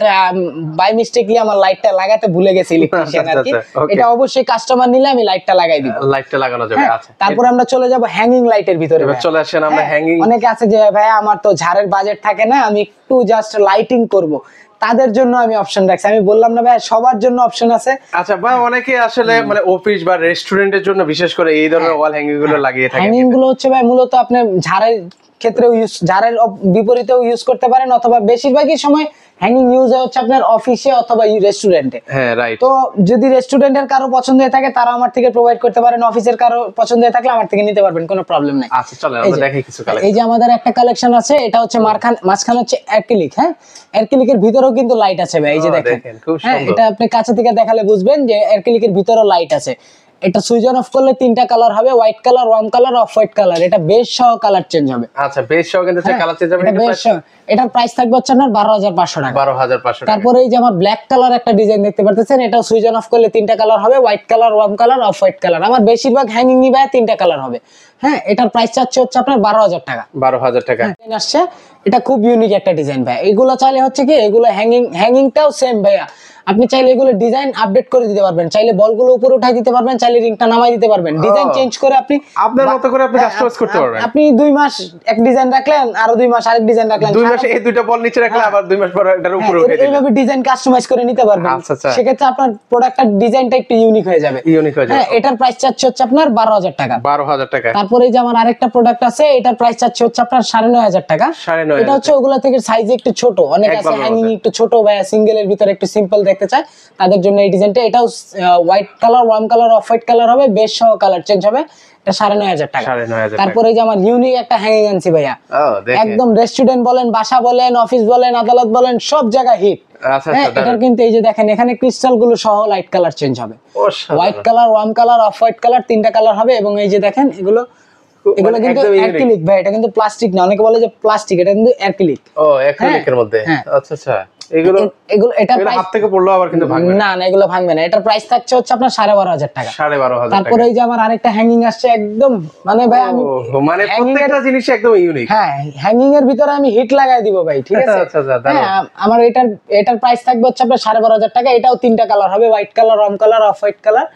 বাই মিস্টেকলি আমার লাইটটা লাগাতে ভুলে গেছি ইলেকট্রিশিয়ান আর কি। এটা অবশ্যই কাস্টমার নিলে আমি লাইটটা লাগাই দিব, লাইটটা লাগানো যাবে। আচ্ছা, তারপর আমরা চলে যাব হ্যাঙ্গিং লাইটের ভিতরে। এবার চলে আসেন আমরা হ্যাঙ্গিং। অনেকে আছে যে ভাই আমার তো ঝাড়ের বাজেট থাকে না, আমি একটু জাস্ট লাইটিং করব, তাদের জন্য আমি অপশন রাখছি। আমি বললাম না ভাই সবার জন্য অপশন আছে। আচ্ছা ভাই, অনেকে আসলে মানে অফিস বা রেস্টুরেন্টের জন্য বিশেষ করে এই ধরনের ওয়াল হ্যাঙ্গিং গুলো লাগিয়ে থাকে। হ্যাঙ্গিং গুলো হচ্ছে ভাই মূলত আপনি ঝাড়ের ক্ষেত্রেও ইউজ, ঝাড়ের বিপরীতেও ইউজ করতে পারেন, অথবা বেশিরভাগই সময় হ্যাঙ্গিং ইউজ হচ্ছে আপনার অফিসে অথবা রেস্টুরেন্টে। হ্যাঁ, রাইট। তো যদি রেস্টুরেন্টের কারো পছন্দ হয়ে থাকে তারা আমার থেকে প্রোভাইড করতে পারেন, অফিসের কারো পছন্দ হয়ে থাকলে আমার থেকে নিতে পারবেন, কোনো প্রবলেম নাই। আচ্ছা, চলেন আমরা দেখি কিছু কালেকশন। এই যে আমাদের একটা কালেকশন আছে, এটা হচ্ছে মাঝখানে হচ্ছে অ্যাক্রিলিক। হ্যাঁ, অ্যাক্রিলিকের ভিতরেও কিন্তু লাইট আছে ভাই, এই যে দেখেন। হ্যাঁ, এটা আপনি কাছে থেকে দেখালে বুঝবেন যে অ্যাক্রিলিকের ভিতরেও লাইট আছে। এটা সুইচ অন অফ করলে তিনটা কালার হবে, white colour, worm colour, off white colour. এটা বেস সহ কালার চেঞ্জ হবে। আচ্ছা, বেস সহ কিন্তু কালার চেঞ্জ হবে। এটা বেস সহ, এটার প্রাইস থাকবে হচ্ছে আপনার 12,500 টাকা। 12,500 টাকা। তারপরে এই যে আমার ব্ল্যাক কালার একটা ডিজাইন দেখতে পারতেছেন, এটাও সুইচ অন অফ করলে তিনটা কালার হবে, white colour, worm colour, off white colour. আমার বেশিরভাগ হ্যাঙ্গিং নিবে তিনটা কালার হবে। হ্যাঁ, এটার প্রাইস হচ্ছে আপনার 12,000 টাকা। 12,000 টাকা আসছে। এটা খুব ইউনিক একটা ডিজাইন ভাই। এগুলো চাইলে হচ্ছে কি, এগুলো হ্যাঙ্গিংটাও সেম ভাইয়া। আপনি চাইলে এগুলো ডিজাইন আপডেট করে দিতে পারবেন, চাইলে বলগুলো উপরে উঠাই দিতে পারবেন, চাইলে রিংটা নামাই দিতে পারবেন, ডিজাইন চেঞ্জ করে আপনি আপনার মতো করে আপনি কাস্টমাইজ করতে পারবেন। আপনি 2 মাস এক ডিজাইন রাখলেন, আরো 2 মাস আরেক ডিজাইন রাখলেন, 2 মাসে এই দুইটা বল নিচে রাখলে আবার 2 মাস পরে এটার উপরে উঠাই দিবেন, এইভাবে ডিজাইন কাস্টমাইজ করে নিতে পারবেন। সেক্ষেত্রে আপনার প্রোডাক্টের ডিজাইনটা একটু ইউনিক হয়ে যাবে। হ্যাঁ, এটার প্রাইস হচ্ছে আপনার 12,000 টাকা। 12,000 টাকা। তারপরে এই যে আমার আরেকটা প্রোডাক্ট আছে, এটার প্রাইস হচ্ছে আপনার 9,500 টাকা। এটা হচ্ছে ওগুলা থেকে সাইজে একটু ছোট, অনেক আছে হ্যাঙ্গিং একটু ছোট বা সিঙ্গেলের ভিতরে একটু সিম্পল দেখতে চায়, তাদের জন্য এই ডিজাইনটা। এটাও white colour, worm colour, off white colour হবে, বেস সহ কালার চেঞ্জ হবে। এটা 9,500 টাকা। তারপরে যে আমার ইউনিক একটা হ্যাঙ্গিং আনছি ভাইয়া, একদম রেস্টুরেন্ট বলেন, বাসা বলেন, অফিস বলেন, আদালত বলেন, সব জায়গায় হিট। এটার কিন্তু এই যে দেখেন, এখানে ক্রিস্টাল গুলো সহ লাইট কালার চেঞ্জ হবে, white colour, worm colour, off white colour, তিনটা কালার হবে। এবং এই যে দেখেন এগুলো কিন্তু অ্যাক্রিলিক ভাই, এটা কিন্তু প্লাস্টিক না। অনেকে বলে যে প্লাস্টিক, এটা কিন্তু অ্যাক্রিলিক। ও, অ্যাক্রিলিকের মধ্যে। আচ্ছা আচ্ছা, এগুলো এটা হাত থেকে পড়লো আবার কিন্তু ভাঙবে না। না, এগুলো ভাঙবে না। এটার প্রাইস থাকছে হচ্ছে আপনার 12,500 টাকা। 12,500 টাকা। তারপরে এই যে আমার আরেকটা হ্যাঙ্গিং আসছে, একদম মানে ভাই আমি মানে প্রত্যেকটা জিনিস একদম ইউনিক। হ্যাঁ, হ্যাঙ্গিং এর ভিতরে আমি হিট লাগাই দিব ভাই, ঠিক আছে? আচ্ছা আচ্ছা, হ্যাঁ, আমার এটার প্রাইস থাকবে হচ্ছে আপনার 12,500 টাকা। এটাও তিনটা কালার হবে, white colour, worm colour, off white colour.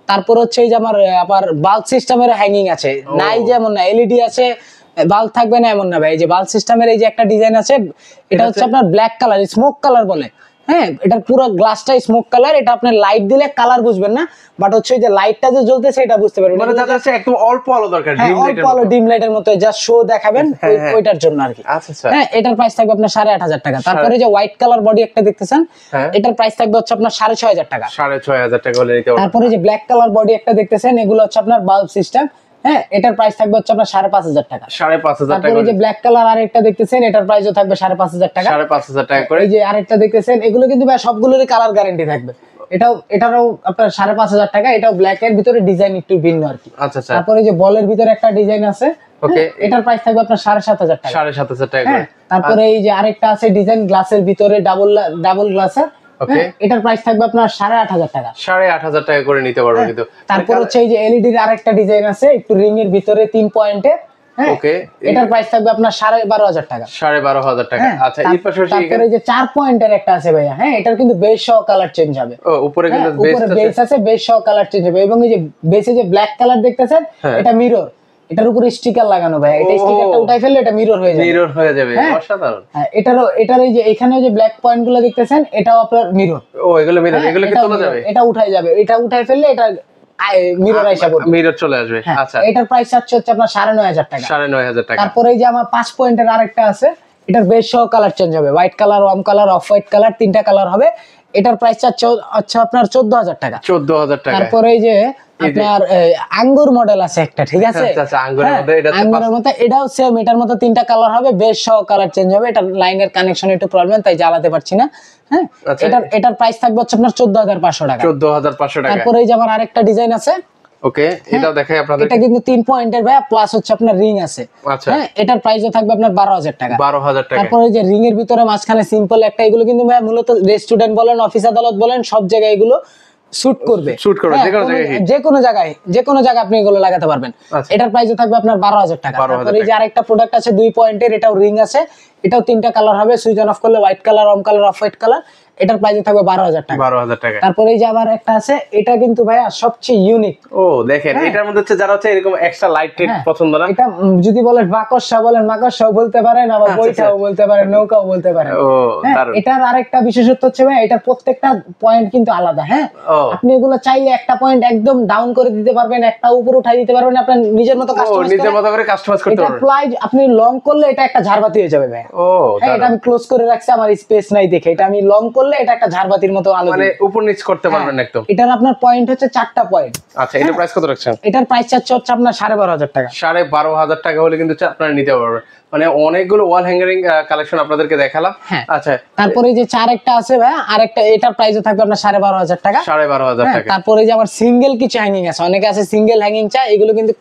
তারপর হচ্ছে এই যে আমার আবার বাল্ব সিস্টেমের হ্যাঙ্গিং আছে, নাই যেমন না, এলইডি আছে, বাল্ব থাকবে না এমন না ভাই, এই যে বাল্ব সিস্টেমের এই যে একটা ডিজাইন আছে, এটা হচ্ছে আপনার ব্ল্যাক কালার, স্মোক কালার বলে। হ্যাঁ, এটা পুরো গ্লাসটাই স্মোক কালার। এটা আপনি লাইট দিলে কালার বুঝবেন না, বাট হচ্ছে যে লাইটটা যে জ্বলতেছে এটা বুঝতে পারবেন। মানে যাদের কাছে একদম অল্প আলো দরকার, ডিম লাইটের মতো যা শো দেখাবেন ওইটার জন্য আর কি। আচ্ছা। হ্যাঁ, এটার প্রাইস থাকবে আপনার 8,500 টাকা। তারপরে যে হোয়াইট কালার বডি একটা দেখতেছেন, এটার প্রাইস থাকবে হচ্ছে আপনার 6,500 টাকা। 6,500 টাকা হলে নিতে পারবেন। তারপরে যে ব্ল্যাক কালার বডি একটা দেখতেছেন, এগুলো হচ্ছে আপনার বাল্ব সিস্টেম। হ্যাঁ, এটার প্রাইস থাকবে হচ্ছে আপনার 5,500 টাকা। 5,500 টাকা। তারপরে যে ব্ল্যাক কালার আরেকটা দেখতেছেন, এটার প্রাইসও থাকবে 5,500 টাকা। 5,500 টাকা করে। এই যে আরেকটা দেখতেছেন, এগুলো কিন্তু ভাই সবগুলোরই কালার গ্যারান্টি থাকবে। এটারও আপনার 5,500 টাকা। এটাও ব্ল্যাক এর ভিতরে ডিজাইন একটু ভিন্ন আর কি। আচ্ছা। তারপরে যে বলের ভিতরে একটা ডিজাইন আছে, ওকে, এটার প্রাইস থাকবে আপনার 7,500 টাকা। 7,500 টাকা করে। তারপরে এই যে আরেকটা আছে ডিজাইন গ্লাসের ভিতরে ডাবল গ্লাসের, ওকে, এটার প্রাইস থাকবে আপনার 8,500 টাকা। 8,500 টাকা করে নিতে পারবেন কিন্তু। তারপর হচ্ছে এই যে এলইডি এর আরেকটা ডিজাইন আছে, একটু রিং এর ভিতরে 3 পয়েন্টের। ওকে, এটার প্রাইস থাকবে আপনার 12,500 টাকা। 12,500 টাকা। আচ্ছা, এর পাশাপাশি তারপরে যে 4 পয়েন্টের একটা আছে ভাইয়া, হ্যাঁ, এটার কিন্তু বেস সহ কালার চেঞ্জ হবে। উপরে কিন্তু বেস আছে, বেস সহ কালার চেঞ্জ হবে। এবং এই যে বেসে যে ব্ল্যাক কালার দেখতেছেন, এটা মিরর, এটার উপরে স্টিকার লাগানো ভাই। এটা স্টিকারটা উঠাই ফেললে এটা মিরর হয়ে যাবে। অসাধারণ। হ্যাঁ, এটার এই যে এখানে যে ব্ল্যাক পয়েন্ট গুলো দেখতেছেন, এটাও আপনার মিরর। এগুলো মিরর, এগুলো কি তোলা যাবে? এটা উঠাই যাবে, এটা উঠাই ফেললে এটা মিরর আইসা পড়বে, মিরর চলে আসবে। আচ্ছা, এটার প্রাইস হচ্ছে আপনার 9,500 টাকা। 9,500 টাকা। তারপরে এই যে আমার 5 পয়েন্টের আরেকটা আছে, এটার বেস সহ কালার চেঞ্জ হবে, white colour, worm colour, off white colour, 3টা কালার হবে। এটার প্রাইস হচ্ছে আপনার 14,000 টাকা। 14,000 টাকা। তারপরে এই যে আপনার আঙ্গুর মডেল আছে একটা, ঠিক আছে? আচ্ছা, আঙ্গুরের মধ্যে আঙ্গুরের মতো এটাও সেম, এটার মতো 3টা কালার হবে, বেস সহ কালার চেঞ্জ হবে। এটা লাইনের কানেকশন একটু প্রবলেম, তাই জ্বালাতে পারছি না। হ্যাঁ, এটার প্রাইস থাকবে হচ্ছে আপনার 14,500 টাকা। 14,500 টাকা। তারপরে এই যে আমার আরেকটা ডিজাইন আছে, ওকে, এটাও দেখাই আপনাদের। এটা কিন্তু 3 পয়েন্টের ভাই, প্লাস হচ্ছে আপনার রিং আছে। আচ্ছা, হ্যাঁ, এটার প্রাইসও থাকবে আপনার 12,000 টাকা। 12,000 টাকা। তারপরে এই যে রিং এর ভিতরে মাঝখানে সিম্পল একটা, এগুলো কিন্তু ভাই মূলত রেস্টুরেন্ট বলেন, অফিস আদালত বলেন, সব জায়গায় এগুলো শুট করবে। যে কোনো জায়গায় আপনি এগুলো লাগাতে পারবেন। এটার প্রাইসও থাকবে আপনার 12,000 টাকা। তারপরে এই যে আরেকটা প্রোডাক্ট আছে 2 পয়েন্টের, এটাও রিং আছে, এটাও 3টা কালার হবে, সুইচ অন অফ করলে white colour, on colour, off white colour. এটার প্রাইস থাকবে 12,000 টাকা। 12,000 টাকা। তারপরে এই যে আবার একটা আছে, এটা কিন্তু ভাইয়া সবচেয়ে ইউনিক। দেখেন, এটার মধ্যে হচ্ছে যারা হচ্ছে এরকম এক্সট্রা লাইট টেট পছন্দ না, এটা যদি বলেন বাকসা বলেন, মাকসসাও বলতে পারেন, আবার বইটাও বলতে পারেন, নৌকাও বলতে পারেন। এটার আরেকটা বিশেষত্ব হচ্ছে ভাই, এটার প্রত্যেকটা পয়েন্ট কিন্তু আলাদা। হ্যাঁ, আপনি এগুলো চাইলে একটা পয়েন্ট একদম ডাউন করে দিতে পারবেন, একটা উপরে উঠাই দিতে পারবেন, আপনার নিজের মতো কাস্টমাইজ করতে পারবেন। প্লাইজ আপনি লং করলে এটা একটা ঝাড়বাতি হয়ে যাবে ভাই। হ্যাঁ, এটা আমি ক্লোজ করে রাখছি, আমার স্পেস নাই দেখে। এটা আমি লং করলে এটা একটা ঝাড়বাতির মতো আলো, মানে উপর নিচ করতে পারবেন একদম। এটার আপনার পয়েন্ট হচ্ছে 4টা পয়েন্ট। আচ্ছা, এটার প্রাইস কত রাখছেন? এটার প্রাইস হচ্ছে আপনার 12,500 টাকা। 12,500 টাকা হলে কিন্তু আপনারা নিতে পারবেন। মানে অনেকগুলো ওয়াল হ্যাঙ্গারিং কালেকশন আপনাদেরকে দেখালাম। আচ্ছা, তারপরে যে একটা আছে ভাই, আরেকটা, এটার প্রাইসও থাকবে আপনার 12,500 টাকা। 12,500 টাকা। তারপরে যে আমার সিঙ্গেল কিছু হ্যাঙ্গিং আছে, অনেকে আছে সিঙ্গেল হ্যাঙ্গিং চায়, এগুলো কিন্তু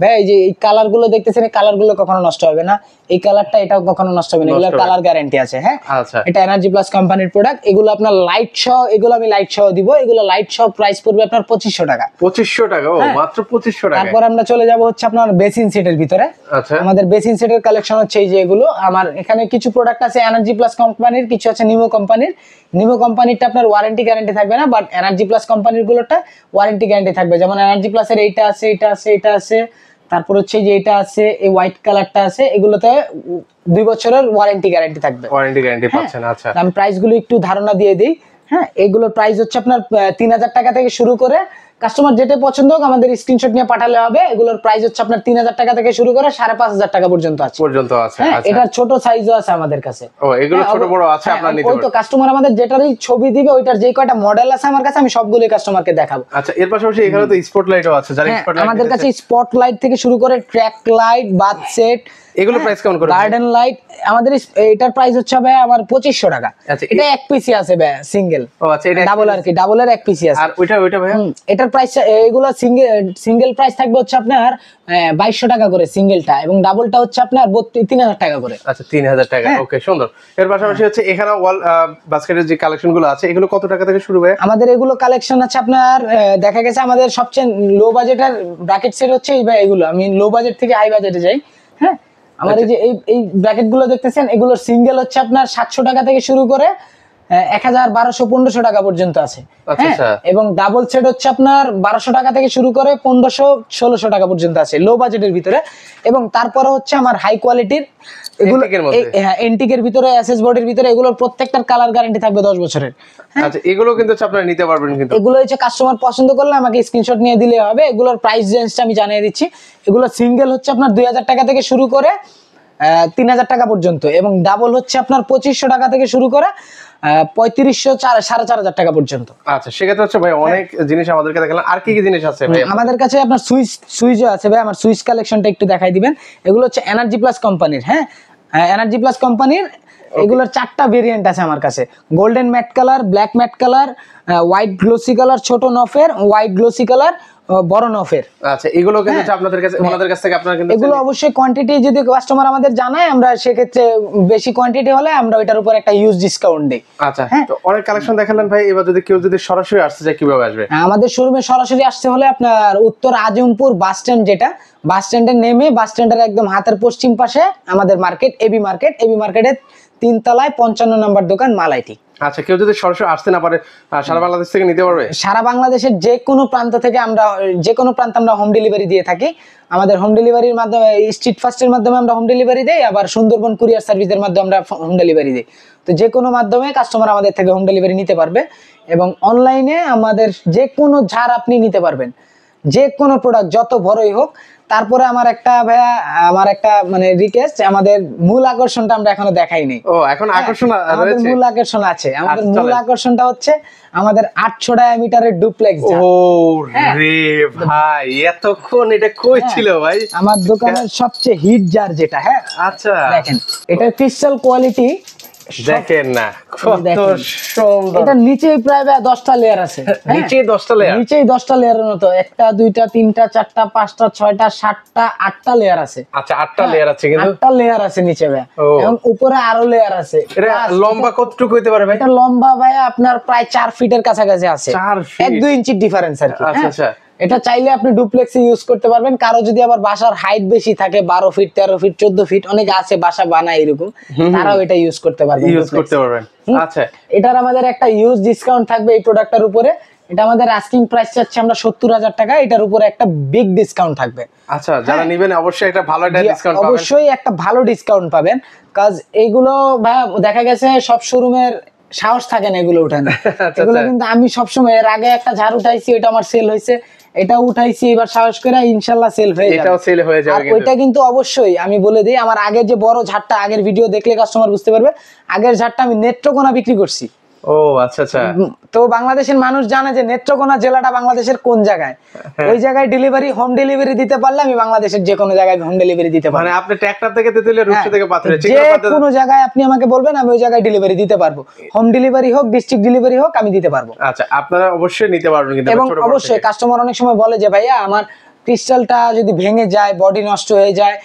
ভাই এই যে এই কালার গুলো দেখতেছেন, এই কালার গুলো কখনো নষ্ট হবে না, এই কালারটা এটাও কখনো নষ্ট হবে না, এগুলোর কালার গ্যারান্টি আছে। হ্যাঁ, আচ্ছা, এটা এনার্জি প্লাস কোম্পানির প্রোডাক্ট। এগুলো আপনার লাইট সহ, এগুলো আমি লাইট সহ দিব। এগুলো লাইট সহ প্রাইস পড়বে আপনার 2,500 টাকা। 2,500 টাকা? মাত্র 2,500 টাকা। তারপর আমরা চলে যাব হচ্ছে আপনার বেসিন সেটের ভিতরে। আচ্ছা, আমাদের বেসিন সেটের কালেকশন হচ্ছে এই যে এগুলো। আমার এখানে কিছু প্রোডাক্ট আছে এনার্জি প্লাস কোম্পানির, কিছু আছে নিমো কোম্পানির। নিমো কোম্পানিরটা আপনার ওয়ারেন্টি গ্যারান্টি থাকবে না, বাট এনার্জি প্লাস কোম্পানির গুলোটা ওয়ারেন্টি গ্যারান্টি থাকবে। যেমন এনার্জি প্লাসের এইটা আছে, এটা আছে, এটা আছে, তারপর হচ্ছে যে এটা আছে, এই হোয়াইট কালারটা আছে, এগুলোতে 2 বছরের ওয়ারেন্টি গ্যারান্টি থাকবে। ওয়ারেন্টি গ্যারান্টি পাচ্ছেন। আচ্ছা, আমি প্রাইস গুলো একটু ধারণা দিয়ে দিই। হ্যাঁ, এগুলোর প্রাইস হচ্ছে আপনার 3,000 টাকা থেকে শুরু করে, কাস্টমার যেটা পছন্দ হোক আমাদের স্ক্রিনশট নিয়ে পাঠালে হবে। এগুলোর প্রাইস হচ্ছে আপনার 3,000 টাকা থেকে শুরু করে 5,500 টাকা পর্যন্ত আছে। আচ্ছা, এটার ছোট সাইজও আছে আমাদের কাছে। এগুলো ছোট বড় আছে, আপনারা নিতে পারবেন। ওই তো কাস্টমার আমাদের যেটারই ছবি দিবে, ওইটার যে কয়টা মডেল আছে আমার কাছে, আমি সবগুলোই কাস্টমারকে দেখাবো। আচ্ছা, এর পাশাপাশি এখানে তো স্পটলাইটও আছে। আমাদের কাছে স্পটলাইট থেকে শুরু করে ট্র্যাক লাইট, বাথ সেট, এগুলো প্রাইস কেমন করে? গার্ডেন লাইট আমাদের এটার প্রাইস হচ্ছে ভাই আমার 2,500 টাকা। এটা এক পিসি আছে ভাই, সিঙ্গেল। আচ্ছা, এটা ডাবল আর কি, ডাবলের এক পিসি আছে। আর ওইটা ভাই, এটার প্রাইস, এগুলো সিঙ্গেল প্রাইস থাকবে হচ্ছে আপনার 2,200 টাকা করে সিঙ্গেলটা, এবং ডাবলটা হচ্ছে আপনার 3,000 টাকা করে। আচ্ছা, 3,000 টাকা। ওকে, সুন্দর। এর পাশাপাশি হচ্ছে এখানে ওয়াল বাস্কেটের যে কালেকশন গুলো আছে, এগুলো কত টাকা থেকে শুরু হয়? আমাদের এগুলো কালেকশন আছে আপনার, দেখা গেছে আমাদের সবচেয়ে লো বাজেটের ব্র্যাকেট সেট হচ্ছে এগুলো। আমি লো বাজেট থেকে হাই বাজেটে যাই। হ্যাঁ, আমার এই যে এই ব্র্যাকেট গুলো দেখতেছেন, এগুলোর সিঙ্গেল হচ্ছে আপনার 700 টাকা থেকে শুরু করে 1000, 1200, 1500 টাকা পর্যন্ত আছে। এবং ডাবল সেট হচ্ছে আপনার 1200 টাকা থেকে শুরু করে 1500, 1600 টাকা পর্যন্ত আছে লো বাজেটের ভিতরে। এবং তারপরে হচ্ছে আমার হাই কোয়ালিটির এগুলো, এন্টিকের ভিতরে, এসএস বডির ভিতরে, এগুলোর প্রত্যেকটার কালার গ্যারান্টি থাকবে 10 বছরের। আচ্ছা, এগুলো কিন্তু আপনারা নিতে পারবেন, কিন্তু এগুলো হচ্ছে কাস্টমার পছন্দ করলে আমাকে স্ক্রিনশট নিয়ে দিলে হবে। এগুলোর প্রাইস রেঞ্জটা আমি জানিয়ে দিচ্ছি। এগুলো সিঙ্গেল হচ্ছে আপনার 2000 টাকা থেকে শুরু করে 3000 টাকা পর্যন্ত, এবং ডাবল হচ্ছে আপনার 2500 টাকা থেকে শুরু করে 3500, 4500 টাকা পর্যন্ত। আচ্ছা, সেক্ষেত্রে হচ্ছে ভাই অনেক জিনিস আমাদেরকে দেখালেন, আর কি কি জিনিস আছে ভাই আমাদের কাছে? আপনার সুইচও আছে ভাই, আমার সুইচ কালেকশনটা একটু দেখাই দিবেন। এগুলো হচ্ছে এনার্জি প্লাস কোম্পানির, হ্যাঁ, এনার্জি প্লাস কোম্পানির। এগুলোর 4টা ভেরিয়েন্ট আছে আমার কাছে: golden matte colour, black matte colour, white glossy colour ছোট নফের, হোয়াইট গ্লোসি কালার বড় নফের। আচ্ছা, এগুলো কিন্তু আপনাদের কাছে, ওনাদের কাছ থেকে আপনারা কিন্তু এগুলো অবশ্যই কোয়ান্টিটি যদি কাস্টমার আমাদের জানায়, আমরা সেক্ষেত্রে বেশি কোয়ান্টিটি হলে আমরা ওইটার উপর একটা হিউজ ডিসকাউন্ট দেই। আচ্ছা, তো অনেক কালেকশন দেখালেন ভাই। এবার যদি কেউ সরাসরি আসতে চায়, কিভাবে আসবে? আমাদের শোরুমে সরাসরি আসতে হলে আপনার উত্তর আজমপুর বাস স্ট্যান্ড, যেটা বাস স্ট্যান্ডে নেমে বাস স্ট্যান্ডের একদম হাতের পশ্চিম পাশে আমাদের মার্কেট, এবি মার্কেট। এবি মার্কেটের 3 তলায় 55 নম্বর দোকান, মালাইটি। আচ্ছা, কেউ যদি সরাসরি আসতে না পারে, সারা বাংলাদেশ থেকে নিতে পারবে? সারা বাংলাদেশের যে কোনো প্রান্ত থেকে আমরা হোম ডেলিভারি দিয়ে থাকি। আমাদের হোম ডেলিভারির মাধ্যমে, স্ট্রিট ফাস্টের মাধ্যমে আমরা হোম ডেলিভারি দেই, আবার সুন্দরবন কুরিয়ার সার্ভিসের মাধ্যমে আমরা হোম ডেলিভারি দিই। তো যে কোনো মাধ্যমে কাস্টমার আমাদের থেকে হোম ডেলিভারি নিতে পারবে। এবং অনলাইনে আমাদের যে কোনো ঝাড় আপনি নিতে পারবেন, যে কোনো প্রোডাক্ট যত বড়ই হোক। তারপরে আমার একটা মানে রিকোয়েস্ট, আমাদের মূল আকর্ষণটা আমরা এখনো দেখাইনি। এখন আকর্ষণ আমাদের মূল আকর্ষণ আছে। আমাদের মূল আকর্ষণটা হচ্ছে আমাদের 800 ডায়ামিটারের ডুপ্লেক্স জার। রে ভাই, এতক্ষণ এটা কই ছিল ভাই? আমার দোকানের সবচেয়ে হিট জার যেটা, হ্যাঁ। আচ্ছা, দেখেন, এটা ক্রিস্টাল কোয়ালিটি, দেখেন না কত সুন্দর। এটা নিচেই প্রায় 10টা লেয়ার আছে। নিচেই 10টা লেয়ার? নিচেই 10টা লেয়ারের মতো, 1টা 2টা 3টা 4টা 5টা 6টা 7টা 8টা লেয়ার আছে। আচ্ছা, 8টা লেয়ার আছে, কিন্তু 8টা লেয়ার আছে নিচে ভাই, এবং উপরে আরো লেয়ার আছে। এটা লম্বা কতটুকু হইতে পারে ভাই? এটা লম্বা ভাই আপনার প্রায় 4 ফিটের কাছাকাছি আছে। 4 ফিট? 1-2 ইঞ্চির ডিফারেন্স আর কি। আচ্ছা আচ্ছা, এটা চাইলে আপনি ডুপ্লেক্সে ইউজ করতে পারবেন। কারো যদি আবার বাসার হাইট বেশি থাকে, 12 ফিট 13 ফিট 14 ফিট, অনেকে আছে বাসা বানায় এরকম, তারাও এটা ইউজ করতে পারবেন। আচ্ছা, এটার আমাদের একটা ইউজ ডিসকাউন্ট থাকবে এই প্রোডাক্টটার উপরে। এটা আমাদের আস্কিং প্রাইস চাচ্ছি আমরা 70,000 টাকা, এটার উপরে একটা বিগ ডিসকাউন্ট থাকবে। আচ্ছা, যারা নেবেন অবশ্যই একটা ভালো ডিসকাউন্ট পাবেন। অবশ্যই একটা ভালো ডিসকাউন্ট পাবেন, কাজ এইগুলো ভাই দেখা গেছে সব শোরুমের সাহস থাকে না এগুলো উঠানো। এগুলো কিন্তু আমি সবসময়, এর আগে একটা ঝাড় উঠাইছি, ওটা আমার সেল হয়েছে, এটা উঠাইছি, এবার সাহস করে ইনশাআল্লাহ সেল হয়ে যাবে। এটাও সেল হয়ে যাবে। আর ওইটা কিন্তু অবশ্যই আমি বলে দিই, আমার আগের যে বড় ঝাড়টা, আগের ভিডিও দেখলে কাস্টমার বুঝতে পারবে, আগের ঝাড়টা আমি নেত্রকোনা বিক্রি করছি। ও আচ্ছা আচ্ছা, তো বাংলাদেশের মানুষ জানে যে নেত্রকোনা জেলাটা বাংলাদেশের কোন জায়গায়। ওই জায়গায় ডেলিভারি, হোম ডেলিভারি দিতে পারলে আমি বাংলাদেশের যে কোনো জায়গায় হোম ডেলিভারি দিতে পারবো। মানে আপনি ট্র্যাক্টর থেকে তেতুলিয়া, রূপসা থেকে পাথরে, যে কোনো জায়গায় আপনি আমাকে বলবেন, আমি ওই জায়গায় ডেলিভারি দিতে পারবো। হোম ডেলিভারি হোক, ডিস্ট্রিক্ট ডেলিভারি হোক, আমি দিতে পারবো। আচ্ছা, আপনারা অবশ্যই নিতে পারবেন। কিন্তু এবং অবশ্যই কাস্টমার অনেক সময় বলে যে ভাইয়া আমার ক্রিস্টালটা যদি ভেঙে যায়, বডি নষ্ট হয়ে যায়,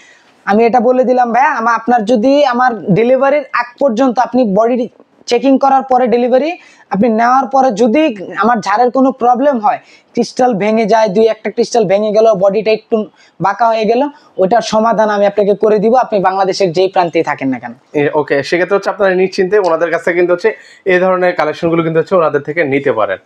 আমি এটা বলে দিলাম ভাইয়া, আপনার যদি আমার ডেলিভারির আগ পর্যন্ত, আপনি বডি চেকিং করার পরে, ডেলিভারি আপনি নেওয়ার পরে যদি আমার ঝাড়ের কোনো প্রবলেম হয়, ক্রিস্টাল ভেঙে যায়, 2-1টা ক্রিস্টাল ভেঙে গেল, বডিটা একটু বাঁকা হয়ে গেল, ওইটার সমাধান আমি আপনাকে করে দিব, আপনি বাংলাদেশের যেই প্রান্তেই থাকেন না কেন। ওকে, সেক্ষেত্রে হচ্ছে আপনারা নিশ্চিন্তে ওনাদের কাছে কিন্তু হচ্ছে এই ধরনের কালেকশনগুলো কিন্তু হচ্ছে ওনাদের থেকে নিতে পারেন।